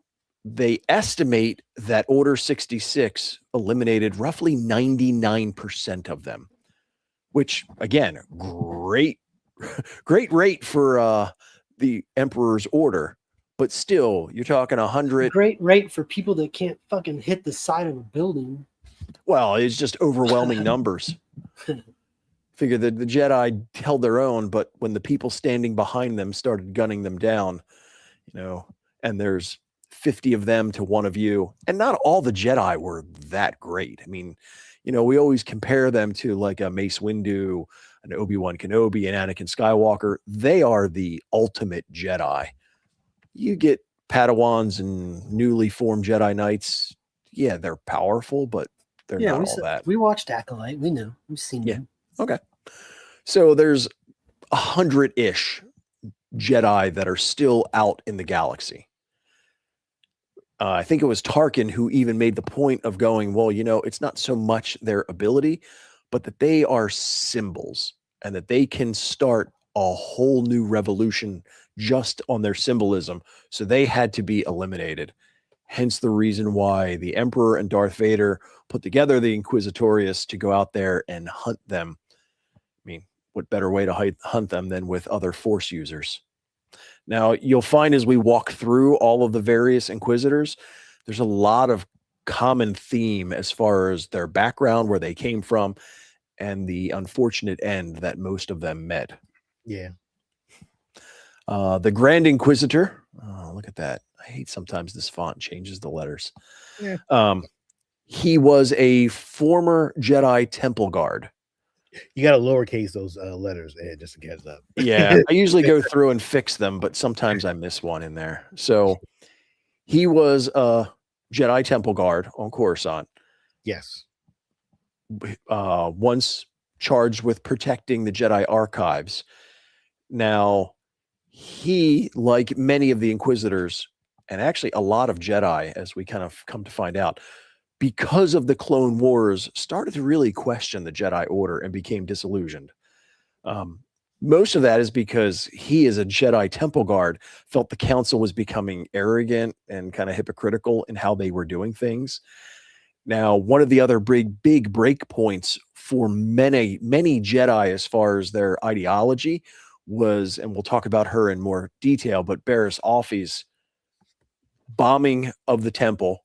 They estimate that Order 66 eliminated roughly 99% of them, which, again, great rate for the Emperor's Order. But still, you're talking 100. Great rate for people that can't fucking hit the side of a building. Well, it's just overwhelming numbers. Figure that the Jedi held their own, but when the people standing behind them started gunning them down, and there's 50 of them to one of you, and not all the Jedi were that great. I mean, we always compare them to like a Mace Windu, an Obi-Wan Kenobi, and Anakin Skywalker. They are the ultimate Jedi. You get Padawans and newly formed Jedi Knights. Yeah, they're powerful, but they're not all that. We watched Acolyte. We know. We've seen them. Okay. So there's 100-ish Jedi that are still out in the galaxy. I think it was Tarkin who even made the point of going, well, it's not so much their ability, but that they are symbols and that they can start a whole new revolution just on their symbolism. So they had to be eliminated. Hence the reason why the Emperor and Darth Vader put together the Inquisitorius to go out there and hunt them. I mean, what better way to hunt them than with other Force users? Now, you'll find as we walk through all of the various Inquisitors, there's a lot of common theme as far as their background, where they came from, and the unfortunate end that most of them met. Yeah. The Grand Inquisitor. Oh, look at that. I hate sometimes this font changes the letters. Yeah. He was a former Jedi Temple Guard. You got to lowercase those letters, Ed, just to catch up. Yeah, I usually go through and fix them, but sometimes I miss one in there. So he was a Jedi Temple Guard on Coruscant. Yes. Once charged with protecting the Jedi archives. Now, he, like many of the Inquisitors, and actually a lot of Jedi, as we kind of come to find out, because of the Clone Wars, started to really question the Jedi Order and became disillusioned. Most of that is because he, as a Jedi Temple Guard, felt the Council was becoming arrogant and kind of hypocritical in how they were doing things. Now, one of the other big break points for many Jedi as far as their ideology was, and we'll talk about her in more detail, but Barriss Offee's bombing of the temple,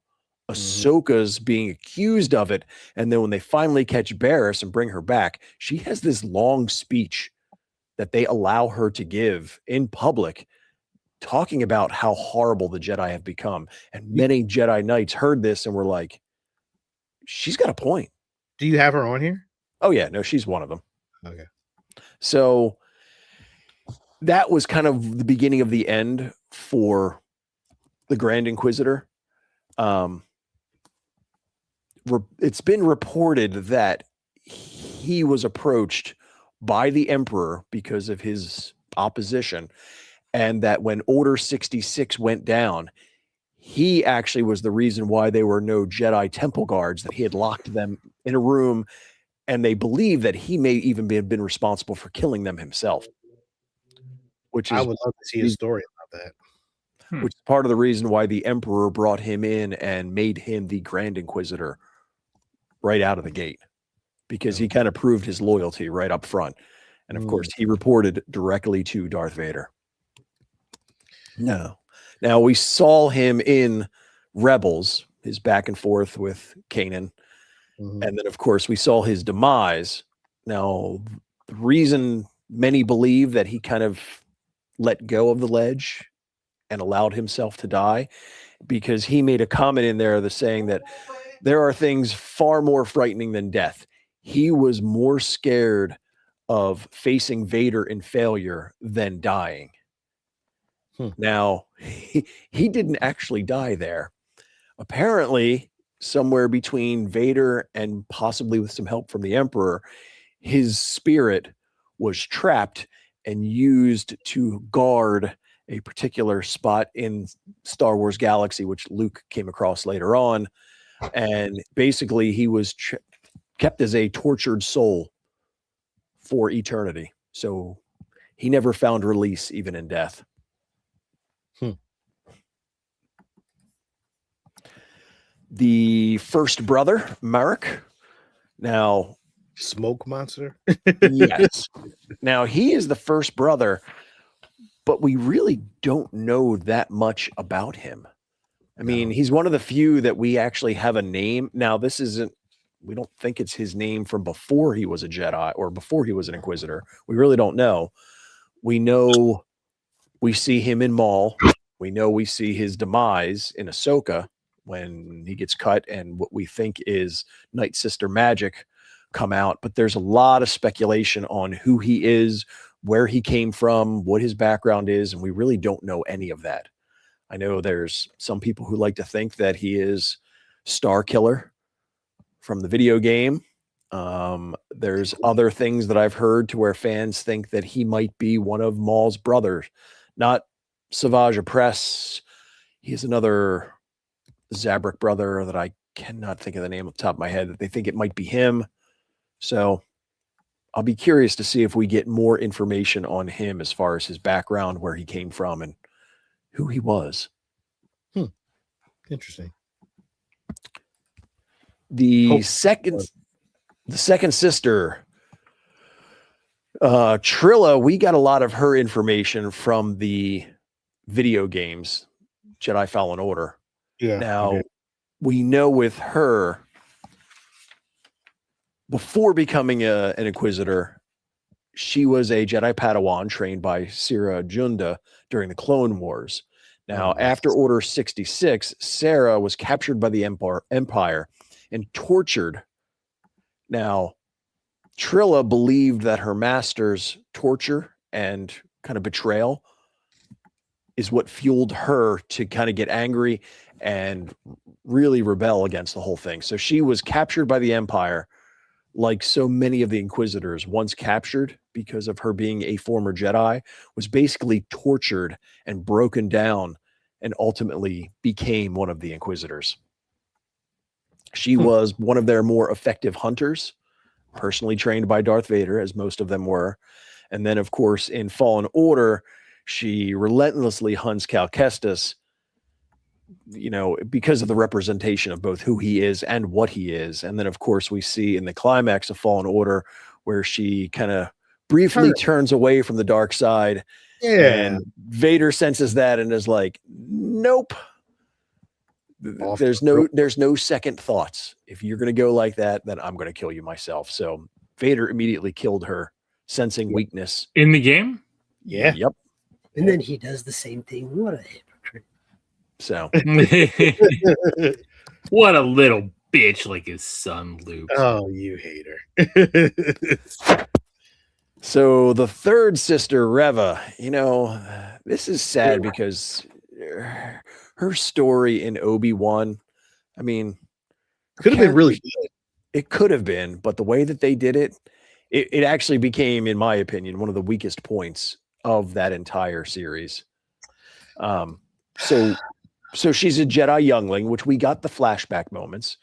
Ahsoka's being accused of it, and then when they finally catch Barriss and bring her back, she has this long speech that they allow her to give in public, talking about how horrible the Jedi have become. And many Jedi Knights heard this and were like, she's got a point. Do you have her on here? Oh, yeah. No, she's one of them. Okay. So that was kind of the beginning of the end for the Grand Inquisitor. It's been reported that he was approached by the Emperor because of his opposition, and that when Order 66 went down, he actually was the reason why there were no Jedi Temple guards, that he had locked them in a room, and they believe that he may even been responsible for killing them himself. Which is, I would love to see a story about that. Which is part of the reason why the Emperor brought him in and made him the Grand Inquisitor right out of the gate, because he kind of proved his loyalty right up front. And of course, he reported directly to Darth Vader. No. Now, we saw him in Rebels, his back and forth with Kanan. And then, of course, we saw his demise. Now, the reason many believe that he kind of let go of the ledge and allowed himself to die, because he made a comment in there that's saying that there are things far more frightening than death. He was more scared of facing Vader in failure than dying. Now, he didn't actually die there. Apparently, somewhere between Vader and possibly with some help from the Emperor, his spirit was trapped and used to guard a particular spot in Star Wars Galaxy, which Luke came across later on. And basically, he was kept as a tortured soul for eternity. So he never found release, even in death. The first brother, Marek. Now, Smoke monster. yes. Now, he is the first brother, but we really don't know that much about him. I mean, he's one of the few that we actually have a name. Now, this isn't, we don't think it's his name from before he was a Jedi or before he was an Inquisitor. We really don't know. We know we see him in Maul. We know we see his demise in Ahsoka when he gets cut and what we think is Night Sister magic come out. But there's a lot of speculation on who he is, where he came from, what his background is, and we really don't know any of that. I know there's some people who like to think that he is Star Killer from the video game. There's other things that I've heard to where fans think that he might be one of Maul's brothers, not Savage Opress. He's another Zabrak brother that I cannot think of the name off the top of my head, that they think it might be him. So I'll be curious to see if we get more information on him as far as his background, where he came from, and who he was. Interesting. The second sister, Trilla, we got a lot of her information from the video games, Jedi Fallen Order. Yeah. Now, we know with her, before becoming an Inquisitor, she was a Jedi Padawan trained by Sira Junda during the Clone Wars. Now, after Order 66, Sarah was captured by the Empire and tortured. Now, Trilla believed that her master's torture and kind of betrayal is what fueled her to kind of get angry and really rebel against the whole thing. So she was captured by the Empire, like so many of the Inquisitors, once captured because of her being a former Jedi, was basically tortured and broken down and ultimately became one of the Inquisitors. She was one of their more effective hunters, personally trained by Darth Vader, as most of them were. And then, of course, in Fallen Order, she relentlessly hunts Cal Kestis, you know, because of the representation of both who he is and what he is. And then, of course, we see in the climax of Fallen Order where she kind of briefly turns away from the dark side. Yeah. And Vader senses that and is like, nope. There's no second thoughts. If you're going to go like that, then I'm going to kill you myself. So Vader immediately killed her, sensing weakness. In the game? Yeah. Yep. And then he does the same thing. What a hypocrite. So what a little bitch, like his son Luke. Oh, you hater. So the third sister, Reva, this is sad because her story in Obi-Wan, I mean, Could have been really good. It could have been, but the way that they did it, it actually became, in my opinion, one of the weakest points of that entire series. So she's a Jedi youngling, which we got the flashback moments,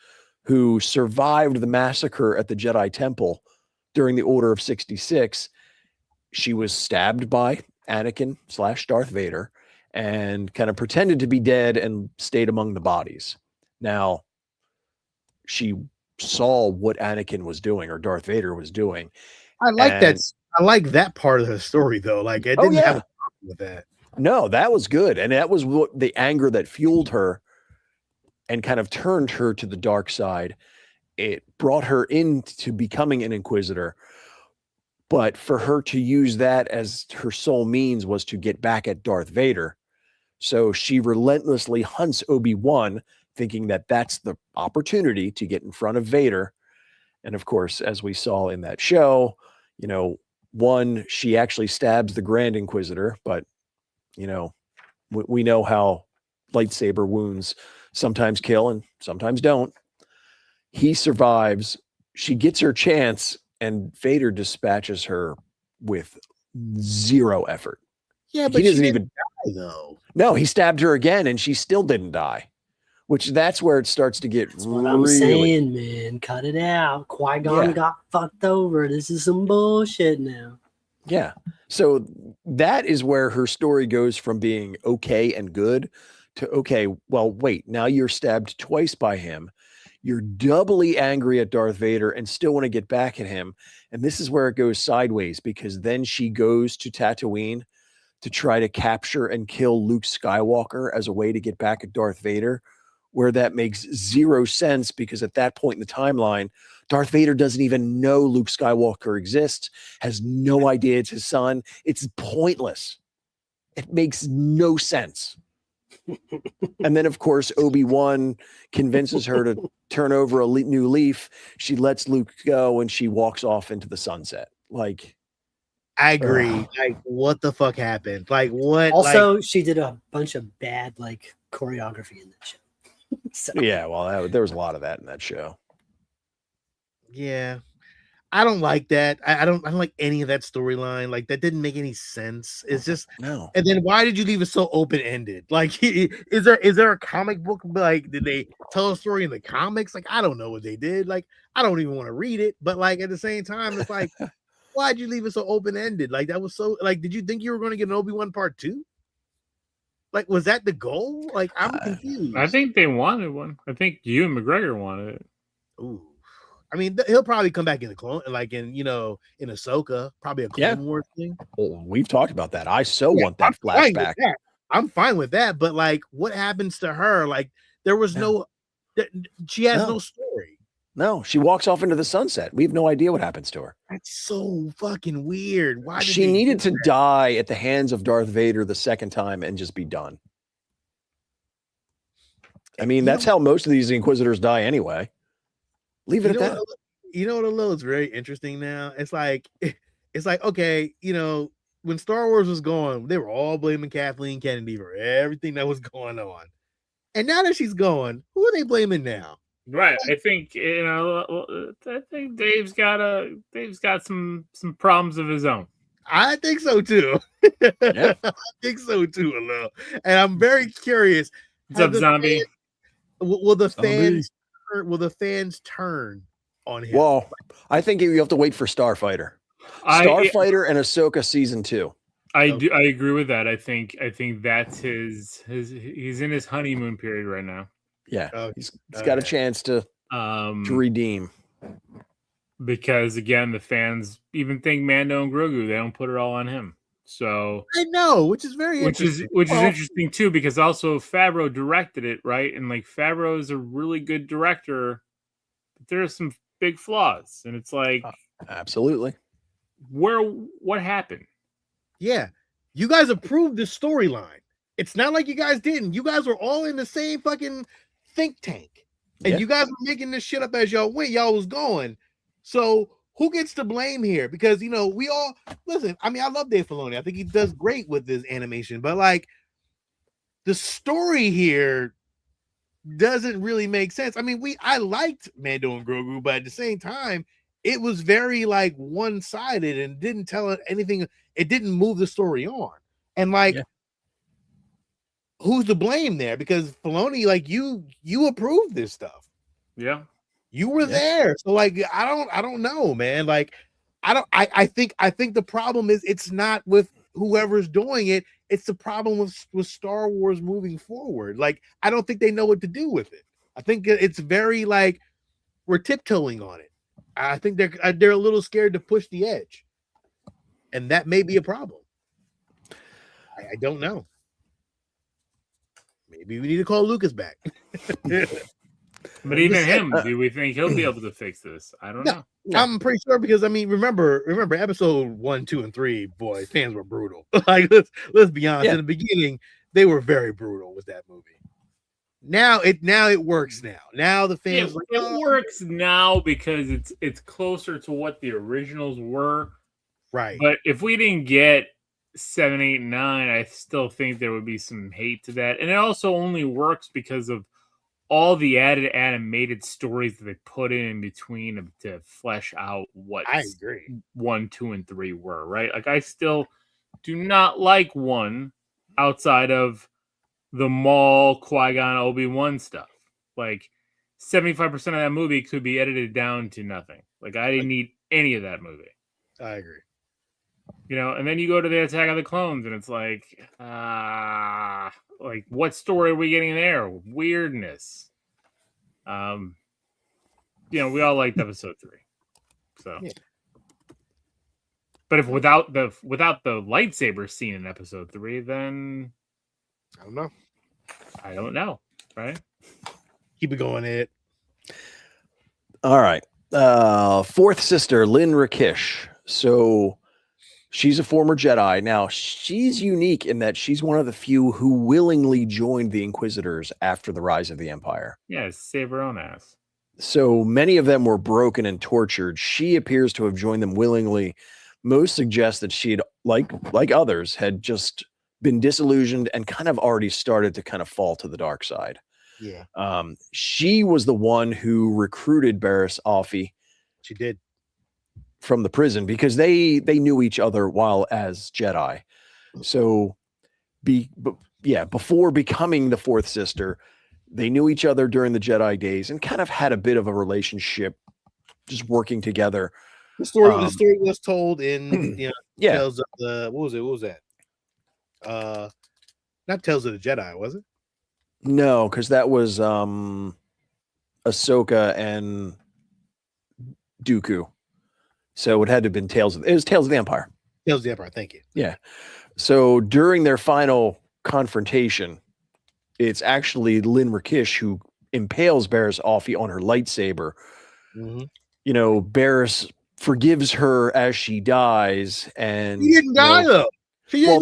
who survived the massacre at the Jedi Temple during the Order of 66. She was stabbed by Anakin / Darth Vader and kind of pretended to be dead and stayed among the bodies. Now, she saw what Anakin was doing or Darth Vader was doing. I like that. I like that part of the story, though. Like, I didn't have a problem with that. No, that was good. And that was what the anger that fueled her and kind of turned her to the dark side. It brought her into becoming an Inquisitor. But for her to use that as her sole means was to get back at Darth Vader. So she relentlessly hunts Obi-Wan, thinking that that's the opportunity to get in front of Vader. And of course, as we saw in that show, one, she actually stabs the Grand Inquisitor, but, we know how lightsaber wounds sometimes kill and sometimes don't. He survives. She gets her chance, and Vader dispatches her with zero effort. Yeah, but he doesn't even die, though. No, he stabbed her again, and she still didn't die. That's where it starts to get That's what I'm saying, man. Cut it out. Qui-Gon got fucked over. This is some bullshit now. Yeah. So that is where her story goes from being okay and good to, okay, well, wait, now you're stabbed twice by him. You're doubly angry at Darth Vader and still want to get back at him. And this is where it goes sideways, because then she goes to Tatooine to try to capture and kill Luke Skywalker as a way to get back at Darth Vader, where that makes zero sense, because at that point in the timeline, Darth Vader doesn't even know Luke Skywalker exists, has no idea it's his son. It's pointless. It makes no sense. And then, of course, Obi-Wan convinces her to turn over a new leaf. She lets Luke go, and she walks off into the sunset. Like, I agree. Like, what the fuck happened? Like, what? Also, she did a bunch of bad, choreography in that show. So. Yeah, well, there was a lot of that in that show. Yeah, I don't like that. I don't like any of that storyline. Like, that didn't make any sense. It's just no. And then why did you leave it so open ended? Like, is there a comic book? Like, did they tell a story in the comics? Like, I don't know what they did. Like, I don't even want to read it. But like, at the same time, it's like, why'd you leave it so open ended? Like, that was so. Like, did you think you were going to get an Obi-Wan part 2? Like, was that the goal? Like, I'm confused. I think they wanted one. I think Ewan McGregor wanted it. Ooh. I mean, he'll probably come back in the clone, like in Ahsoka, probably a Clone Wars thing. Well, we've talked about that. I want that flashback. I'm fine with that, but like, what happens to her? Like, there was she has no story. No, she walks off into the sunset. We have no idea what happens to her. That's so fucking weird. Why did she needed to die at the hands of Darth Vader the second time and just be done? I mean, that's how most of these Inquisitors die anyway. Leave it at that. You know what, a little is very interesting now. It's like, okay, when Star Wars was going, they were all blaming Kathleen Kennedy for everything that was going on. And now that she's gone, who are they blaming now? Right. I think Dave's got some problems of his own. I think so too. Yeah. I think so too, a little. And I'm very curious. What's up, Zombie? Will the fans turn on him? Well, I think you have to wait for Starfighter. Starfighter and Ahsoka season 2. I agree with that. I think that's his he's in his honeymoon period right now. Yeah, he's got a chance to redeem. Because again, the fans even think Mando and Grogu, they don't put it all on him. So I know, which is very interesting. Which is interesting too, because also Favreau directed it, right? And like Favreau is a really good director, but there are some big flaws, and it's like absolutely. What happened? Yeah, you guys approved this storyline. It's not like you guys didn't. You guys were all in the same fucking think tank, and you guys were making this shit up as y'all went. Y'all was going. So who gets to blame here? Because we all listen. I mean, I love Dave Filoni. I think he does great with his animation, but like the story here doesn't really make sense. I mean, I liked Mando and Grogu, but at the same time, it was very like one-sided and didn't tell it anything. It didn't move the story on. And like, who's to blame there? Because Filoni, like you approved this stuff. Yeah. You were there. So like, I don't know, man. Like, I think the problem is it's not with whoever's doing it. It's the problem with Star Wars moving forward. Like, I don't think they know what to do with it. I think it's very like we're tiptoeing on it. I think they're a little scared to push the edge, and that may be a problem. I don't know. Maybe we need to call Lucas back. But even him, do we think he'll be able to fix this? I don't know. I'm pretty sure because I mean, remember episode 1, 2, and 3, boy, fans were brutal. Like let's be honest. In the beginning, they were very brutal with that movie. Now it works now. Now the fans it works now because it's closer to what the originals were. Right. But if we didn't get 7, 8, 9, I still think there would be some hate to that. And it also only works because of all the added animated stories that they put in between to flesh out what I agree 1, 2, and 3 were, right? Like I still do not like 1 outside of the Maul, Qui-Gon, Obi-Wan stuff. Like 75% of that movie could be edited down to nothing. Like I didn't need any of that movie. I agree. And then you go to the Attack of the Clones and it's like what story are we getting there? Weirdness. We all liked episode 3. So but if without the lightsaber scene in episode 3, then I don't know. Right? Keep it going, Ed. All right. Fourth sister, Lynn Rakish. So she's a former Jedi. Now, she's unique in that she's one of the few who willingly joined the Inquisitors after the rise of the Empire. Yeah, save her own ass. So many of them were broken and tortured. She appears to have joined them willingly. Most suggest that she had, like others, had just been disillusioned and kind of already started to kind of fall to the dark side. Yeah. She was the one who recruited Barriss Offee. She did. From the prison because they knew each other while as Jedi. So before becoming the fourth sister, they knew each other during the Jedi days and kind of had a bit of a relationship just working together. The story was told in Tales of the what was that? Not Tales of the Jedi, was it? No, because that was Ahsoka and Dooku. So it had to have been Tales of the Empire. Tales of the Empire, thank you. Yeah. So during their final confrontation, it's actually Lynn Rakish who impales Barriss Offee on her lightsaber. Mm-hmm. Barriss forgives her as she dies. And she didn't die, though.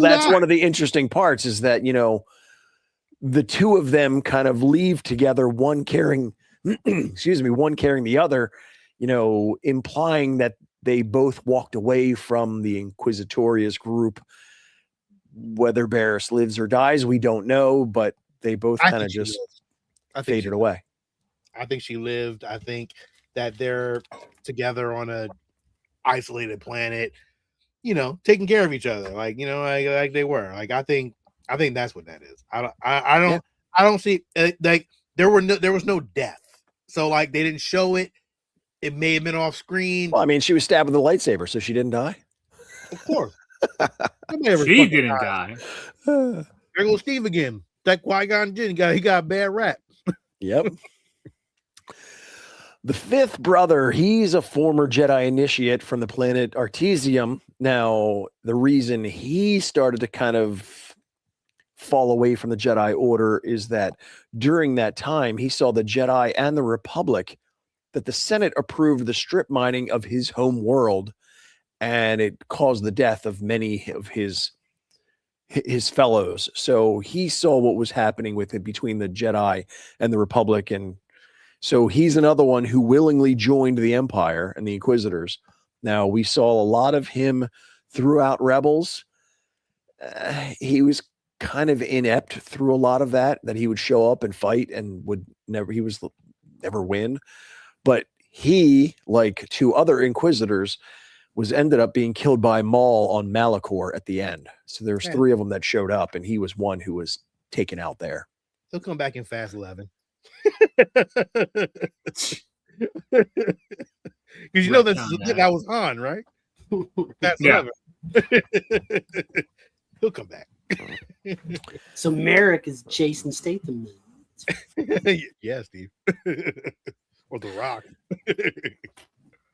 That's one of the interesting parts is that, the two of them kind of leave together, one carrying, one carrying the other, implying that they both walked away from the Inquisitorious group. Whether Barriss lives or dies, we don't know, but they both kind of just faded away. I think she lived. I think that they're together on a isolated planet, taking care of each other, like they were. Like I think that's what that is. I don't see like there was no death, so like they didn't show it. It may have been off screen. Well, I mean, she was stabbed with a lightsaber, so she didn't die. Of course. She didn't die. There goes Steve again. That Qui-Gon he got a bad rap. Yep. The fifth brother, he's a former Jedi initiate from the planet Artesium. Now, the reason he started to kind of fall away from the Jedi Order is that during that time, he saw the Jedi and the Republic that the Senate approved the strip mining of his home world, and it caused the death of many of his fellows. So he saw what was happening with it between the Jedi and the Republic. And so he's another one who willingly joined the Empire and the Inquisitors, Now, we saw a lot of him throughout Rebels. He was kind of inept through a lot of that he would show up and fight and he was never win. But he, like two other Inquisitors, ended up being killed by Maul on Malachor at the end. So there's 3 of them that showed up, and he was one who was taken out there. He'll come back in Fast 11. Because you know this is the thing I was on, right? That's Yeah. He'll come back. So Merrick is Jason Statham. Yeah, Steve. Or The Rock.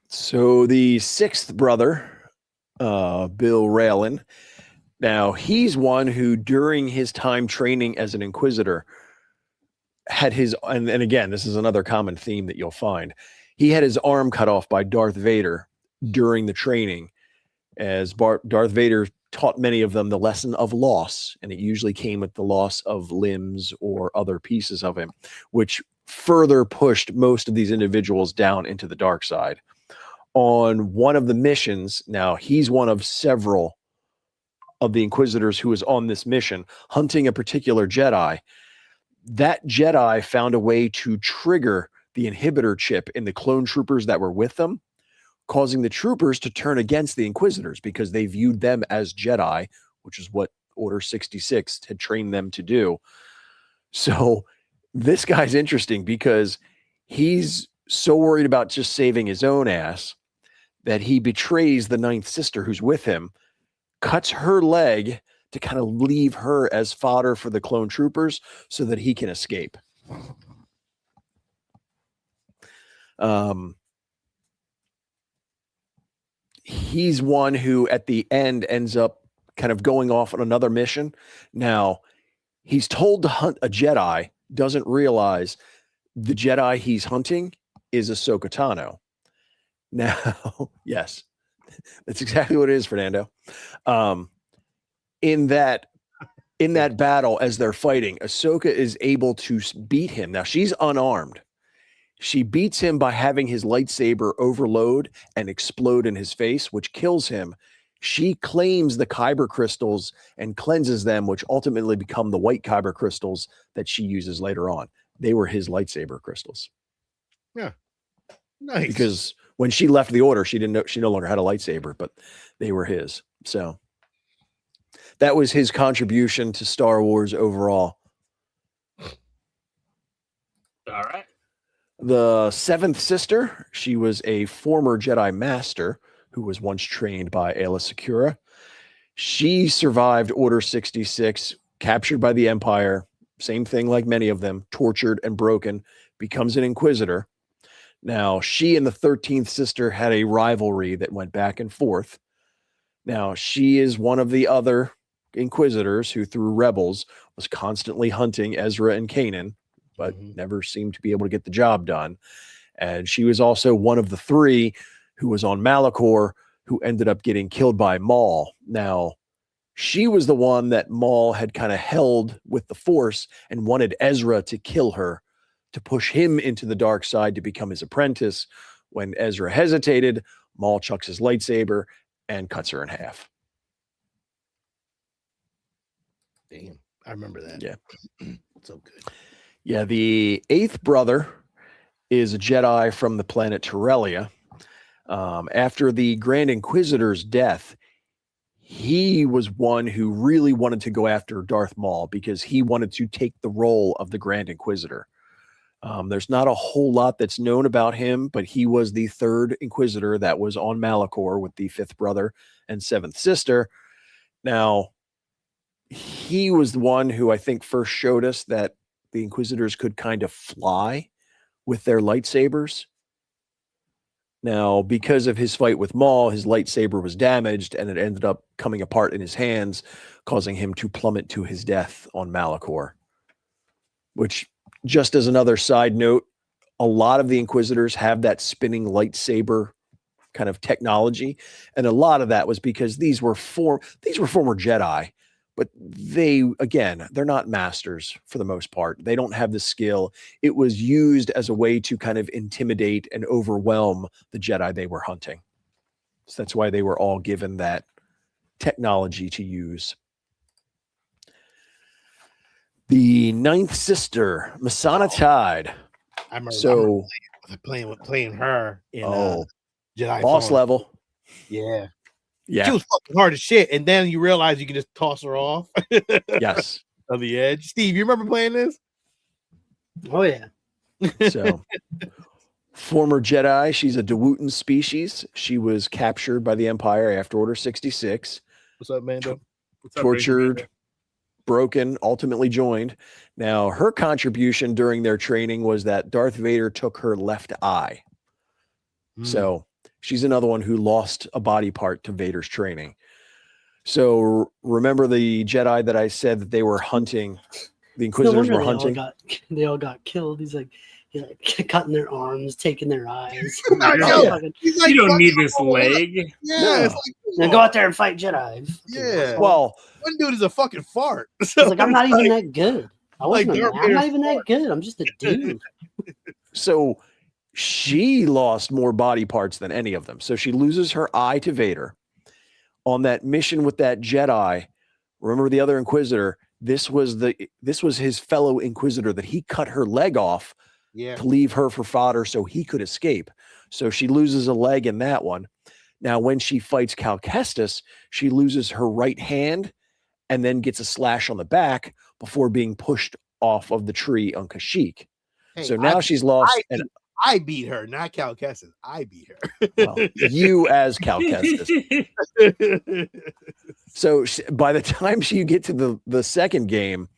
So the 6th brother, Bill Raylan. Now, he's one who, during his time training as an Inquisitor, had his, and again, this is another common theme that you'll find. He had his arm cut off by Darth Vader during the training, as Darth Vader taught many of them the lesson of loss, and it usually came with the loss of limbs or other pieces of him, which further pushed most of these individuals down into the dark side. On one of the missions, now he's one of several of the Inquisitors who was on this mission, hunting a particular Jedi. That Jedi found a way to trigger the inhibitor chip in the clone troopers that were with them, causing the troopers to turn against the Inquisitors because they viewed them as Jedi, which is what Order 66 had trained them to do. So this guy's interesting because he's so worried about just saving his own ass that he betrays the 9th sister who's with him, cuts her leg to kind of leave her as fodder for the clone troopers so that he can escape. He's one who at the end ends up kind of going off on another mission. Now, he's told to hunt a Jedi, doesn't realize the Jedi he's hunting is Ahsoka Tano. Now, yes, that's exactly what it is, Fernando. In that battle, as they're fighting, Ahsoka is able to beat him. Now, she's unarmed. She beats him by having his lightsaber overload and explode in his face, which kills him. She claims the kyber crystals and cleanses them, which ultimately become the white kyber crystals that she uses later on. They were his lightsaber crystals. Yeah. Nice. Because when she left the Order, she didn't know, she no longer had a lightsaber, but they were his. So that was his contribution to Star Wars overall. All right. The 7th sister, she was a former Jedi Master who was once trained by Aayla Secura. She survived Order 66, captured by the Empire, same thing like many of them, tortured and broken, becomes an Inquisitor. Now, she and the 13th sister had a rivalry that went back and forth. Now, she is one of the other Inquisitors who, through Rebels, was constantly hunting Ezra and Kanan, but never seemed to be able to get the job done. And she was also one of the 3 who was on Malachor who ended up getting killed by Maul. Now, she was the one that Maul had kind of held with the Force and wanted Ezra to kill her, to push him into the dark side to become his apprentice. When Ezra hesitated, Maul chucks his lightsaber and cuts her in half. Damn, I remember that. Yeah. So good. Yeah, the 8th brother is a Jedi from the planet Torellia. After the Grand Inquisitor's death, he was one who really wanted to go after Darth Maul because he wanted to take the role of the Grand Inquisitor. There's not a whole lot that's known about him, but he was the 3rd Inquisitor that was on Malachor with the 5th brother and 7th sister. Now, he was the one who I think first showed us that the Inquisitors could kind of fly with their lightsabers. Now, because of his fight with Maul, his lightsaber was damaged and it ended up coming apart in his hands, causing him to plummet to his death on Malachor. Which, just as another side note, a lot of the Inquisitors have that spinning lightsaber kind of technology. And a lot of that was because these were former Jedi. But they're not masters for the most part. They don't have the skill. It was used as a way to kind of intimidate and overwhelm the Jedi they were hunting. So that's why they were all given that technology to use. The ninth sister, Masana Tide. I remember, So playing her in Jedi boss Fallen. level. Yeah. Yeah. She was fucking hard as shit. And then you realize you can just toss her off. Yes. On the edge. Steve, you remember playing this? Oh, yeah. So, former Jedi. She's a Dewutan species. She was captured by the Empire after Order 66. What's up, Mando? What's up, Tortured, Mando? broken, ultimately joined. Now, her contribution during their training was that Darth Vader took her left eye. So, she's another one who lost a body part to Vader's training. So, remember the Jedi that I said that they were hunting? The Inquisitors were hunting. They all got killed. He's like cutting their arms, taking their eyes. You don't need this leg. Yeah. No. Now go out there and fight Jedi. Yeah. Well, one dude is a fucking fart. He's like, I'm not even that good. I'm not Darth even that good. I'm just a dude. so she lost more body parts than any of them. So she loses her eye to Vader. On that mission with that Jedi, remember the other Inquisitor? This was his fellow Inquisitor that he cut her leg off to leave her for fodder so he could escape. So she loses a leg in that one. Now, when she fights Cal Kestis, she loses her right hand and then gets a slash on the back before being pushed off of the tree on Kashyyyk. Hey, so now she's lost. I beat her, not Cal Kestis. I beat her. Well, you as Cal Kestis. So by the time you get to the second game,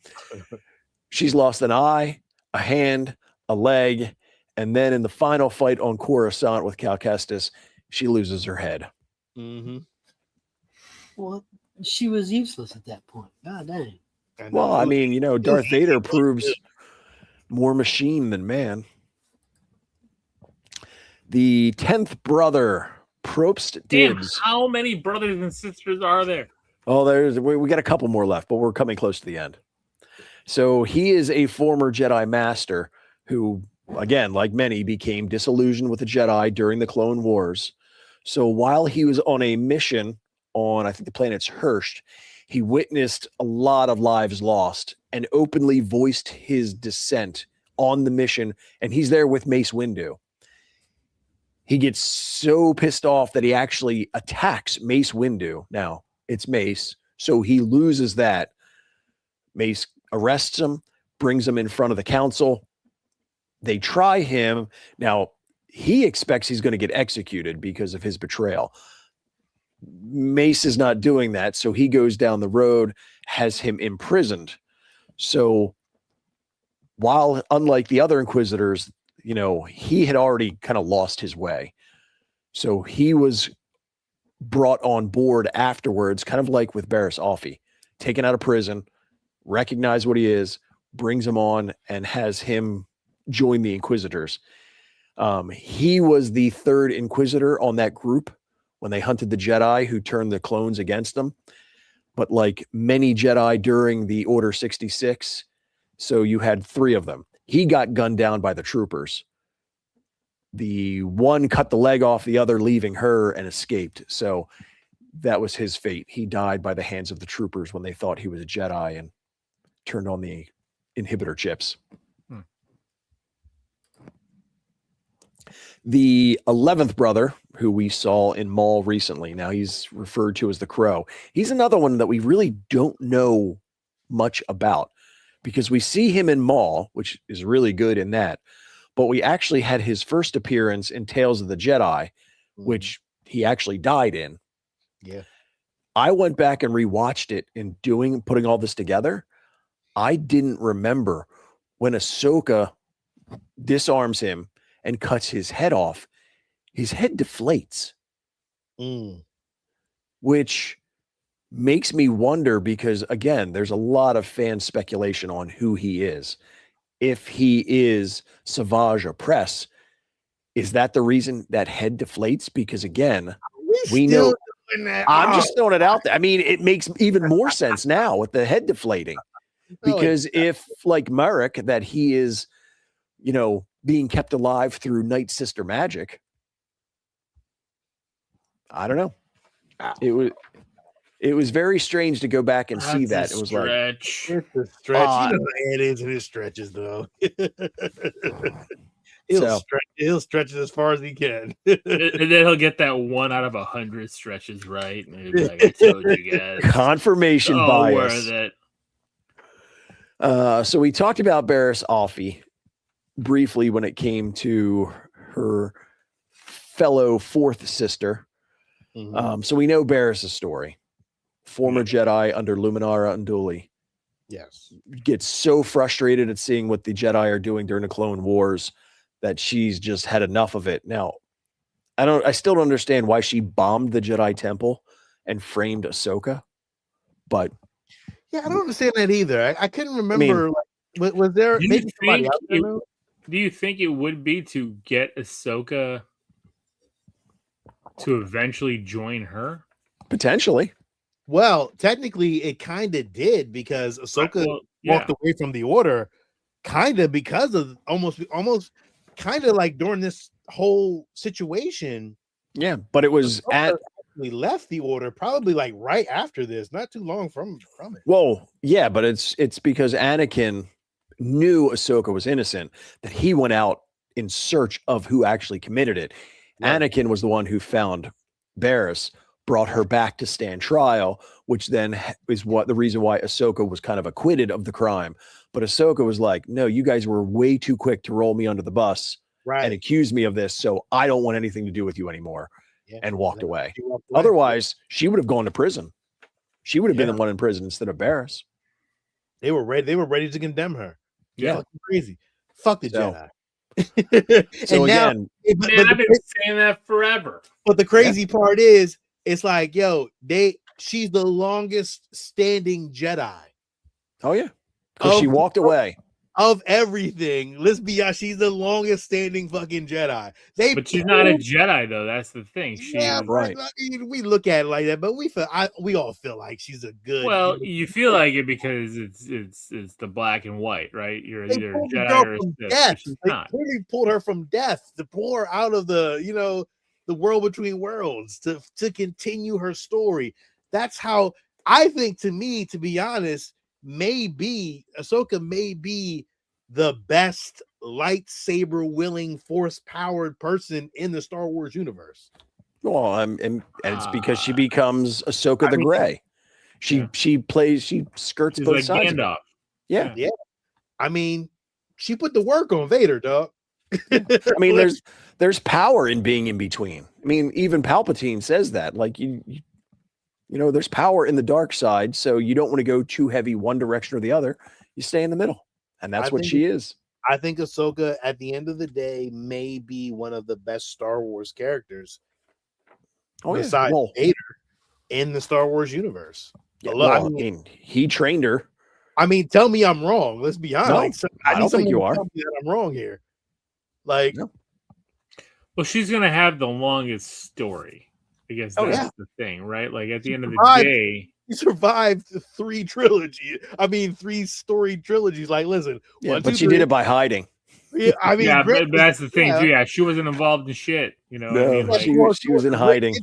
she's lost an eye, a hand, a leg, and then in the final fight on Coruscant with Cal Kestis, she loses her head. Mm-hmm. Well, she was useless at that point. God dang. Well, I mean, Darth Vader proves more machine than man. The 10th brother, Probst Dibs. How many brothers and sisters are there? Oh, we got a couple more left, but we're coming close to the end. So he is a former Jedi Master who, again, like many, became disillusioned with the Jedi during the Clone Wars. So while he was on a mission on, I think, the planet's Hersht, he witnessed a lot of lives lost and openly voiced his dissent on the mission. And he's there with Mace Windu. He gets so pissed off that he actually attacks Mace Windu. Now, it's Mace, so he loses that. Mace arrests him, brings him in front of the council. They try him. Now, he expects he's going to get executed because of his betrayal. Mace is not doing that, so he goes down the road, has him imprisoned. So, while unlike the other Inquisitors, he had already kind of lost his way. So he was brought on board afterwards, kind of like with Barriss Offee, taken out of prison, recognize what he is, brings him on, and has him join the Inquisitors. He was the third Inquisitor on that group when they hunted the Jedi who turned the clones against them. But like many Jedi during the Order 66, so you had three of them. He got gunned down by the troopers. The one cut the leg off the other, leaving her, and escaped. So that was his fate. He died by the hands of the troopers when they thought he was a Jedi and turned on the inhibitor chips. The 11th brother, who we saw in Maul recently, now he's referred to as the Crow. He's another one that we really don't know much about, because we see him in Maul, which is really good in that, but we actually had his first appearance in Tales of the Jedi, which he actually died in. Yeah. I went back and rewatched it and putting all this together. I didn't remember when Ahsoka disarms him and cuts his head off, his head deflates, which makes me wonder, because again, there's a lot of fan speculation on who he is. If he is Savage Opress, is that the reason that head deflates? Because again, we know. I'm just throwing it out there. I mean, it makes even more sense now with the head deflating, because if, like Marek, that he is, being kept alive through Night Sister magic, I don't know. It was very strange to go back and see that. It was like stretch. It's a stretch. You know how it is in his stretches, though. He'll stretch it as far as he can. And then he'll get that 1 out of 100 stretches right. And he'll be like, I told you guys. Confirmation bias. Worth it. So we talked about Barriss Offee briefly when it came to her fellow fourth sister. Mhm. So we know Barriss' story. Former Jedi under Luminara Unduli. Yes. Gets so frustrated at seeing what the Jedi are doing during the Clone Wars that she's just had enough of it. Now, I still don't understand why she bombed the Jedi Temple and framed Ahsoka, but yeah, I don't understand that either. I couldn't remember. Was there maybe somebody out there? Do you think it would be to get Ahsoka to eventually join her? Potentially. Well, technically, it kind of did because Ahsoka walked away from the Order, kind of because of almost kind of like during this whole situation. Yeah, but it was we left the Order probably like right after this, not too long from it. Well, yeah, but it's because Anakin knew Ahsoka was innocent that he went out in search of who actually committed it. Right. Anakin was the one who found Barriss, brought her back to stand trial, which then is the reason why Ahsoka was kind of acquitted of the crime. But Ahsoka was like, no, you guys were way too quick to roll me under the bus and accuse me of this, so I don't want anything to do with you anymore, and walked away. Otherwise, she would have gone to prison. She would have been the one in prison instead of Barriss. They were ready to condemn her. Yeah. Fucking crazy. Fuck the Jedi. So again, I've been saying that forever. But the crazy part is, it's like, yo, she's the longest standing Jedi. Oh yeah, because she walked away of everything. Let's be honest, she's the longest standing fucking Jedi. But she's not a Jedi though. That's the thing. Right. I mean, we look at it like that, but we all feel like she's a good. Well, you feel like it because it's the black and white, right? You're either a Jedi or a Sith. She's not. They really pulled her from death to pull her out of the the world between worlds to continue her story. That's how I think. To me, to be honest, Ahsoka may be the best lightsaber willing, force powered person in the Star Wars universe. Well, and it's because she becomes Ahsoka the Grey. She skirts both like sides. Gandalf. Yeah. I mean, she put the work on Vader, dog. I mean, there's power in being in between. I mean, even Palpatine says that. Like you know, there's power in the dark side, so you don't want to go too heavy one direction or the other. You stay in the middle, and that's what she is. I think Ahsoka, at the end of the day, may be one of the best Star Wars characters. Besides Vader in the Star Wars universe. Yeah, I mean, he trained her. I mean, tell me I'm wrong. Let's be honest. No, I don't think you are. Tell me that I'm wrong here. Like, well, she's gonna have the longest story. I guess that's the thing, right? Like at the end of the day, he survived 3 trilogies. I mean, 3 story trilogies. Like, listen, but she did it by hiding. Yeah, I mean, but that's the thing too. Yeah, she wasn't involved in shit. You know, no, what I mean? she was in hiding,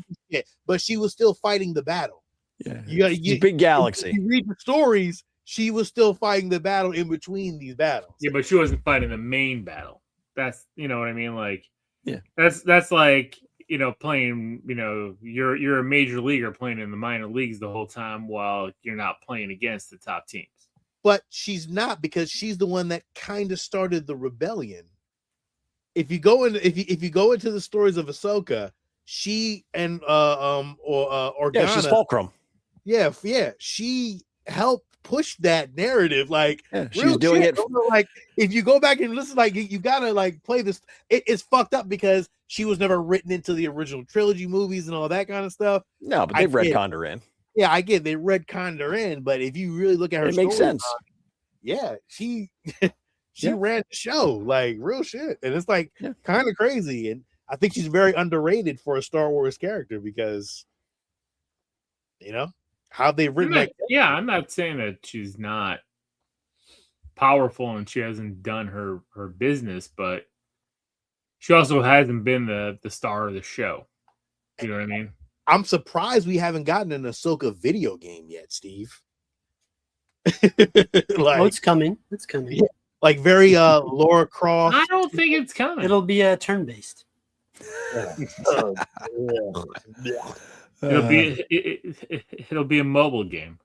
but she was still fighting the battle. Yeah, it's a big galaxy. If you read the stories, she was still fighting the battle in between these battles. Yeah, but she wasn't fighting the main battle. That's what I mean. Like, yeah, that's like playing. You're a major leaguer playing in the minor leagues the whole time while you're not playing against the top teams. But she's not, because she's the one that kind of started the rebellion. If you go into the stories of Ahsoka, she and Organa, she's Fulcrum. Yeah, she helped push that narrative. Like, she's doing it. Like, if you go back and listen, like, you gotta like play this. It's fucked up because she was never written into the original trilogy movies and all that kind of stuff. No, but they've retconned her in. Yeah, I get they retconned her in, but if you really look at her, it makes sense. Yeah, she ran the show, like, real shit, and it's like kind of crazy. And I think she's very underrated for a Star Wars character because how they've written. I'm not saying that she's not powerful and she hasn't done her business, but she also hasn't been the star of the show. You know what I mean? I'm surprised we haven't gotten an Ahsoka video game yet, Steve. Oh, it's coming. It's coming. Like very Laura Croft. I don't think it's coming. It'll be turn-based. It'll be a mobile game.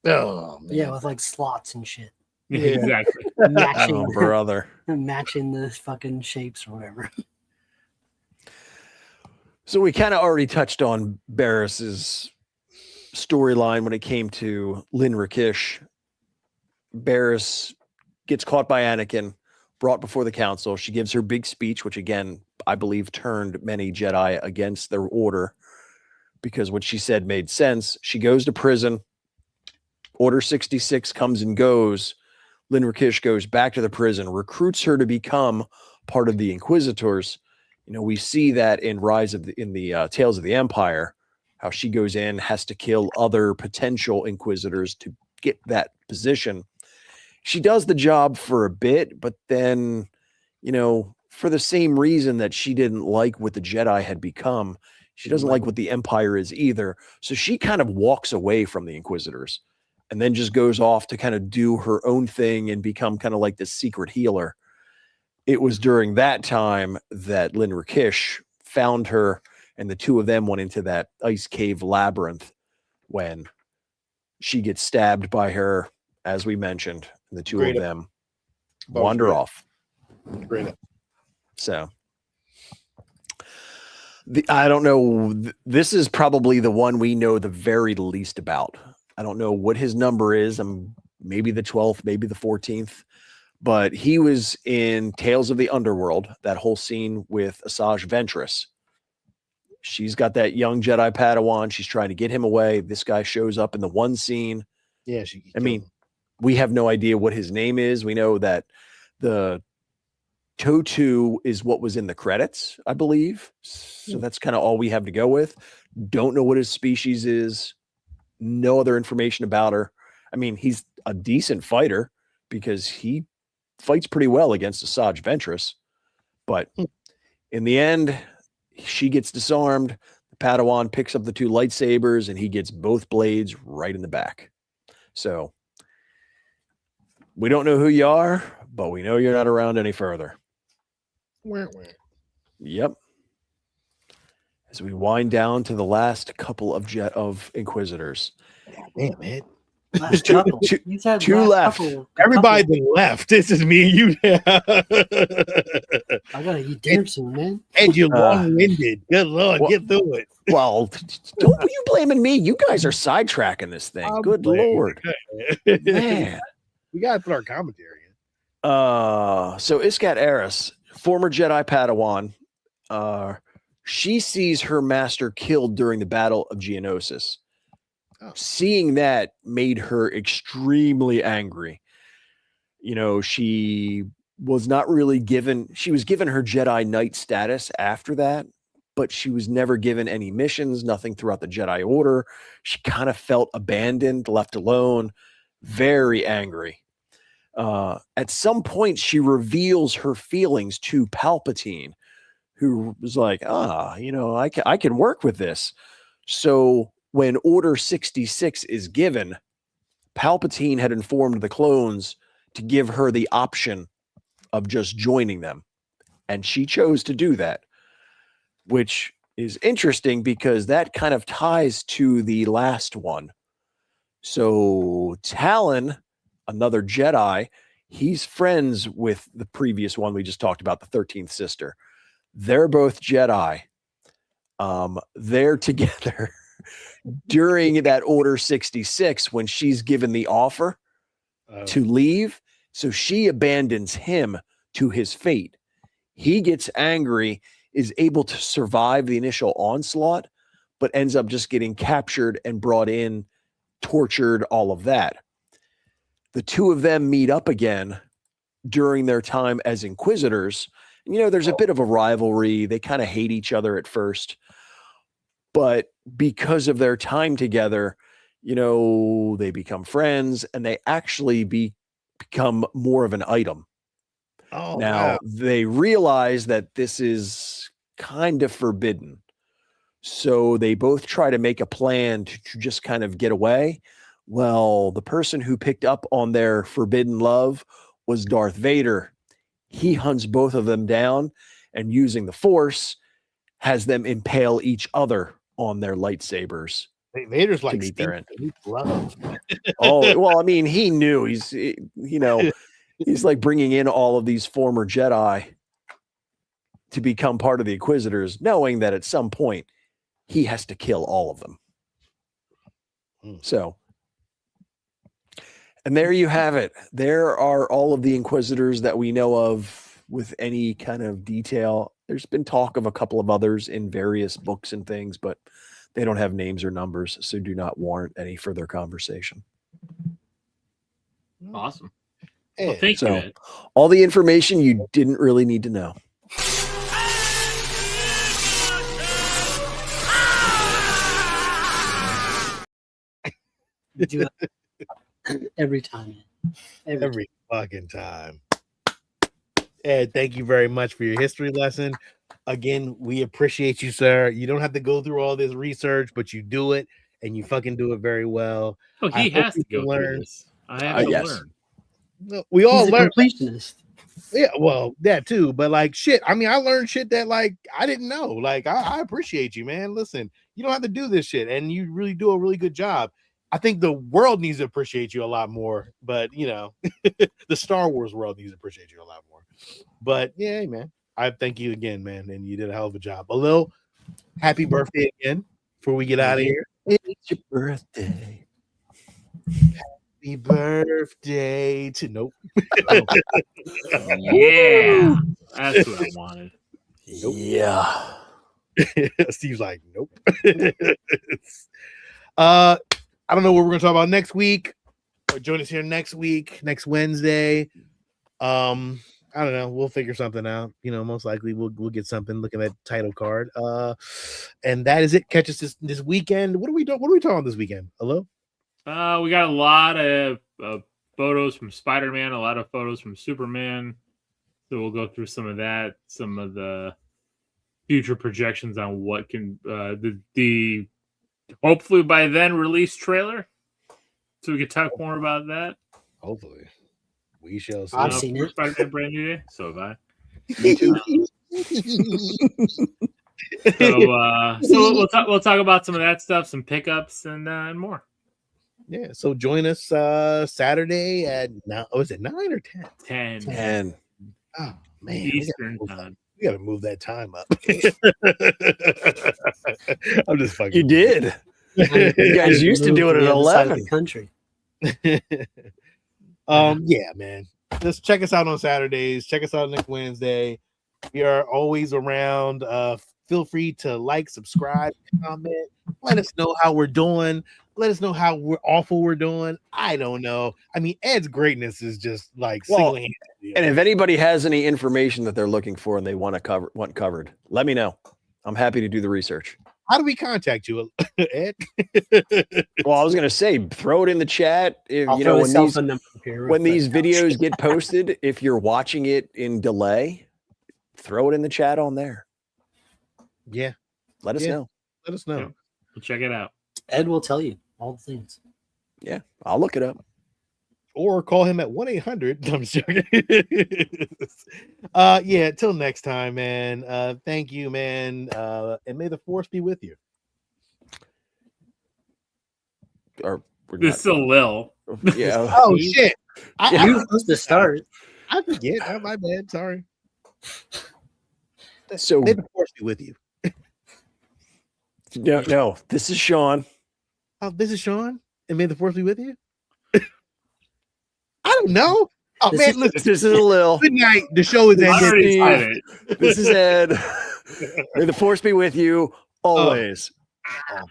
Oh man. Yeah, with like slots and shit. Yeah, Yeah. exactly. Matching, Oh, brother. matching the fucking shapes or whatever. So we kind of already touched on Barris's storyline when it came to Lynn Rakish. Barris gets caught by Anakin, brought before the council. She gives her big speech, which again, I believe turned many Jedi against their order because what she said made sense. She goes to prison. Order 66 comes and goes. Lynn Rakish goes back to the prison, recruits her to become part of the Inquisitors. You know, we see that in Tales of the Empire, how she goes in, has to kill other potential Inquisitors to get that position. She does the job for a bit, but then, you know, for the same reason that she didn't like what the Jedi had become, she doesn't like what the Empire is either. So she kind of walks away from the Inquisitors and then just goes off to kind of do her own thing and become kind of like this secret healer. It was during that time that Lynn Rakish found her, and the two of them went into that ice cave labyrinth when she gets stabbed by her, as we mentioned, and the two of them wander off. Great. So I don't know. This is probably the one we know the very least about. I don't know what his number is. Maybe the 12th, maybe the 14th. But he was in Tales of the Underworld, that whole scene with Asajj Ventress. She's got that young Jedi Padawan. She's trying to get him away. This guy shows up in the one scene. Yeah, we have no idea what his name is. We know that the Totu is what was in the credits, I believe. So that's kind of all we have to go with. Don't know what his species is. No other information about her. I mean, he's a decent fighter because he fights pretty well against Asajj Ventress. But in the end, she gets disarmed. The Padawan picks up the two lightsabers and he gets both blades right in the back. So we don't know who you are, but we know you're not around any further. Yep. As we wind down to the last couple of Inquisitors. Damn it. Last couple. Two left. Everybody left. This is me and you. I gotta eat dinner soon, man. And you're long-winded. Good Lord, get through it. Well, don't be you blaming me. You guys are sidetracking this thing. Good Lord. Man. We gotta put our commentary in. So Iskat Eris, former Jedi Padawan, she sees her master killed during the Battle of Geonosis. Oh. Seeing that made her extremely angry. You know, she was not really given, she was given her Jedi Knight status after that, but she was never given any missions, nothing throughout the Jedi Order. She kind of felt abandoned, left alone, very angry. At some point, she reveals her feelings to Palpatine, who was like, you know, I can work with this. So when Order 66 is given, Palpatine had informed the clones to give her the option of just joining them. And she chose to do that, which is interesting because that kind of ties to the last one. So Talon, another Jedi, he's friends with the previous one we just talked about, the 13th sister. They're both Jedi. They're together during that Order 66 when she's given the offer to leave. So she abandons him to his fate. He gets angry, is able to survive the initial onslaught, but ends up just getting captured and brought in, tortured, all of that. The two of them meet up again during their time as Inquisitors. And, you know, there's a bit of a rivalry. They kind of hate each other at first. But because of their time together, you know, they become friends and they actually become more of an item. Now, they realize that this is kind of forbidden. So they both try to make a plan to just kind of get away. Well, the person who picked up on their forbidden love was Darth Vader. He hunts both of them down and using the Force has them impale each other on their lightsabers. Vader's like meet their end. Love. Oh, well, I mean, he knew he's like bringing in all of these former Jedi to become part of the Inquisitors, knowing that at some point he has to kill all of them. So, and there you have it. There are all of the Inquisitors that we know of with any kind of detail. There's been talk of a couple of others in various books and things, but they don't have names or numbers, so do not warrant any further conversation. Awesome. Well, thank you, Ed. All the information you didn't really need to know. Do it every time. Every fucking time. Ed, thank you very much for your history lesson. Again, we appreciate you, sir. You don't have to go through all this research, but you do it, and you fucking do it very well. Oh, he has to go through this. I have to learn. We all He's a learn. completionist. Yeah, well, that too. But like shit, I mean, I learned shit that like I didn't know. Like, I appreciate you, man. Listen, you don't have to do this shit, and you really do a really good job. I think the world needs to appreciate you a lot more, but you know, the Star Wars world needs to appreciate you a lot more. But yeah, man, I thank you again, man, and you did a hell of a job. Lil, happy birthday again before we get out of here. It's your birthday. Happy birthday to nope. Yeah, that's what I wanted. Nope. Yeah. Steve's like, nope. I don't know what we're gonna talk about next week. Join us here next week, next Wednesday. I don't know. We'll figure something out. You know, most likely we'll get something. Looking at title card. And that is it. Catch us this weekend. What are we doing? What are we talking this weekend? Hello. We got a lot of photos from Spider-Man, a lot of photos from Superman. So we'll go through some of that, some of the future projections on what can the hopefully by then release trailer, so we can talk more about that. Hopefully, we shall see. I've seen it. Spider-Man Brand New Day. So have I. Me too. So we'll talk about some of that stuff, some pickups, and more. Yeah. So join us Saturday at 9. Oh, is it 9 or 10? 10. Oh man, Eastern time. We gotta move that time up. I'm just fucking. You did. You guys used to do it at 11. Country. Yeah, man. Just check us out on Saturdays. Check us out next Wednesday. We are always around. Feel free to like, subscribe, comment. Let us know how we're doing. Let us know how awful we're doing. I don't know. I mean, Ed's greatness is just like single-handed. And if anybody has any information that they're looking for and they want covered, let me know. I'm happy to do the research. How do we contact you, Ed? Well, I was gonna say, throw it in the chat. If you know when these videos get posted, if you're watching it in delay, throw it in the chat on there. Yeah. Let us know. Let us know. Yeah. We'll check it out. Ed will tell you all the things. Yeah, I'll look it up. Or call him at 1-800. I'm just joking. Yeah, till next time, man. Thank you, man. And may the force be with you. Or This is a Lil. Yeah. Oh shit. You were supposed to start. I forget. Oh, my bad. Sorry. So may the force be with you. No. This is Sean. Oh, this is Sean. And may the force be with you. I don't know. Oh This man, is- listen. This is a Lil. Good night. The show is I already ended. said it. This is Ed. May the force be with you always. Oh.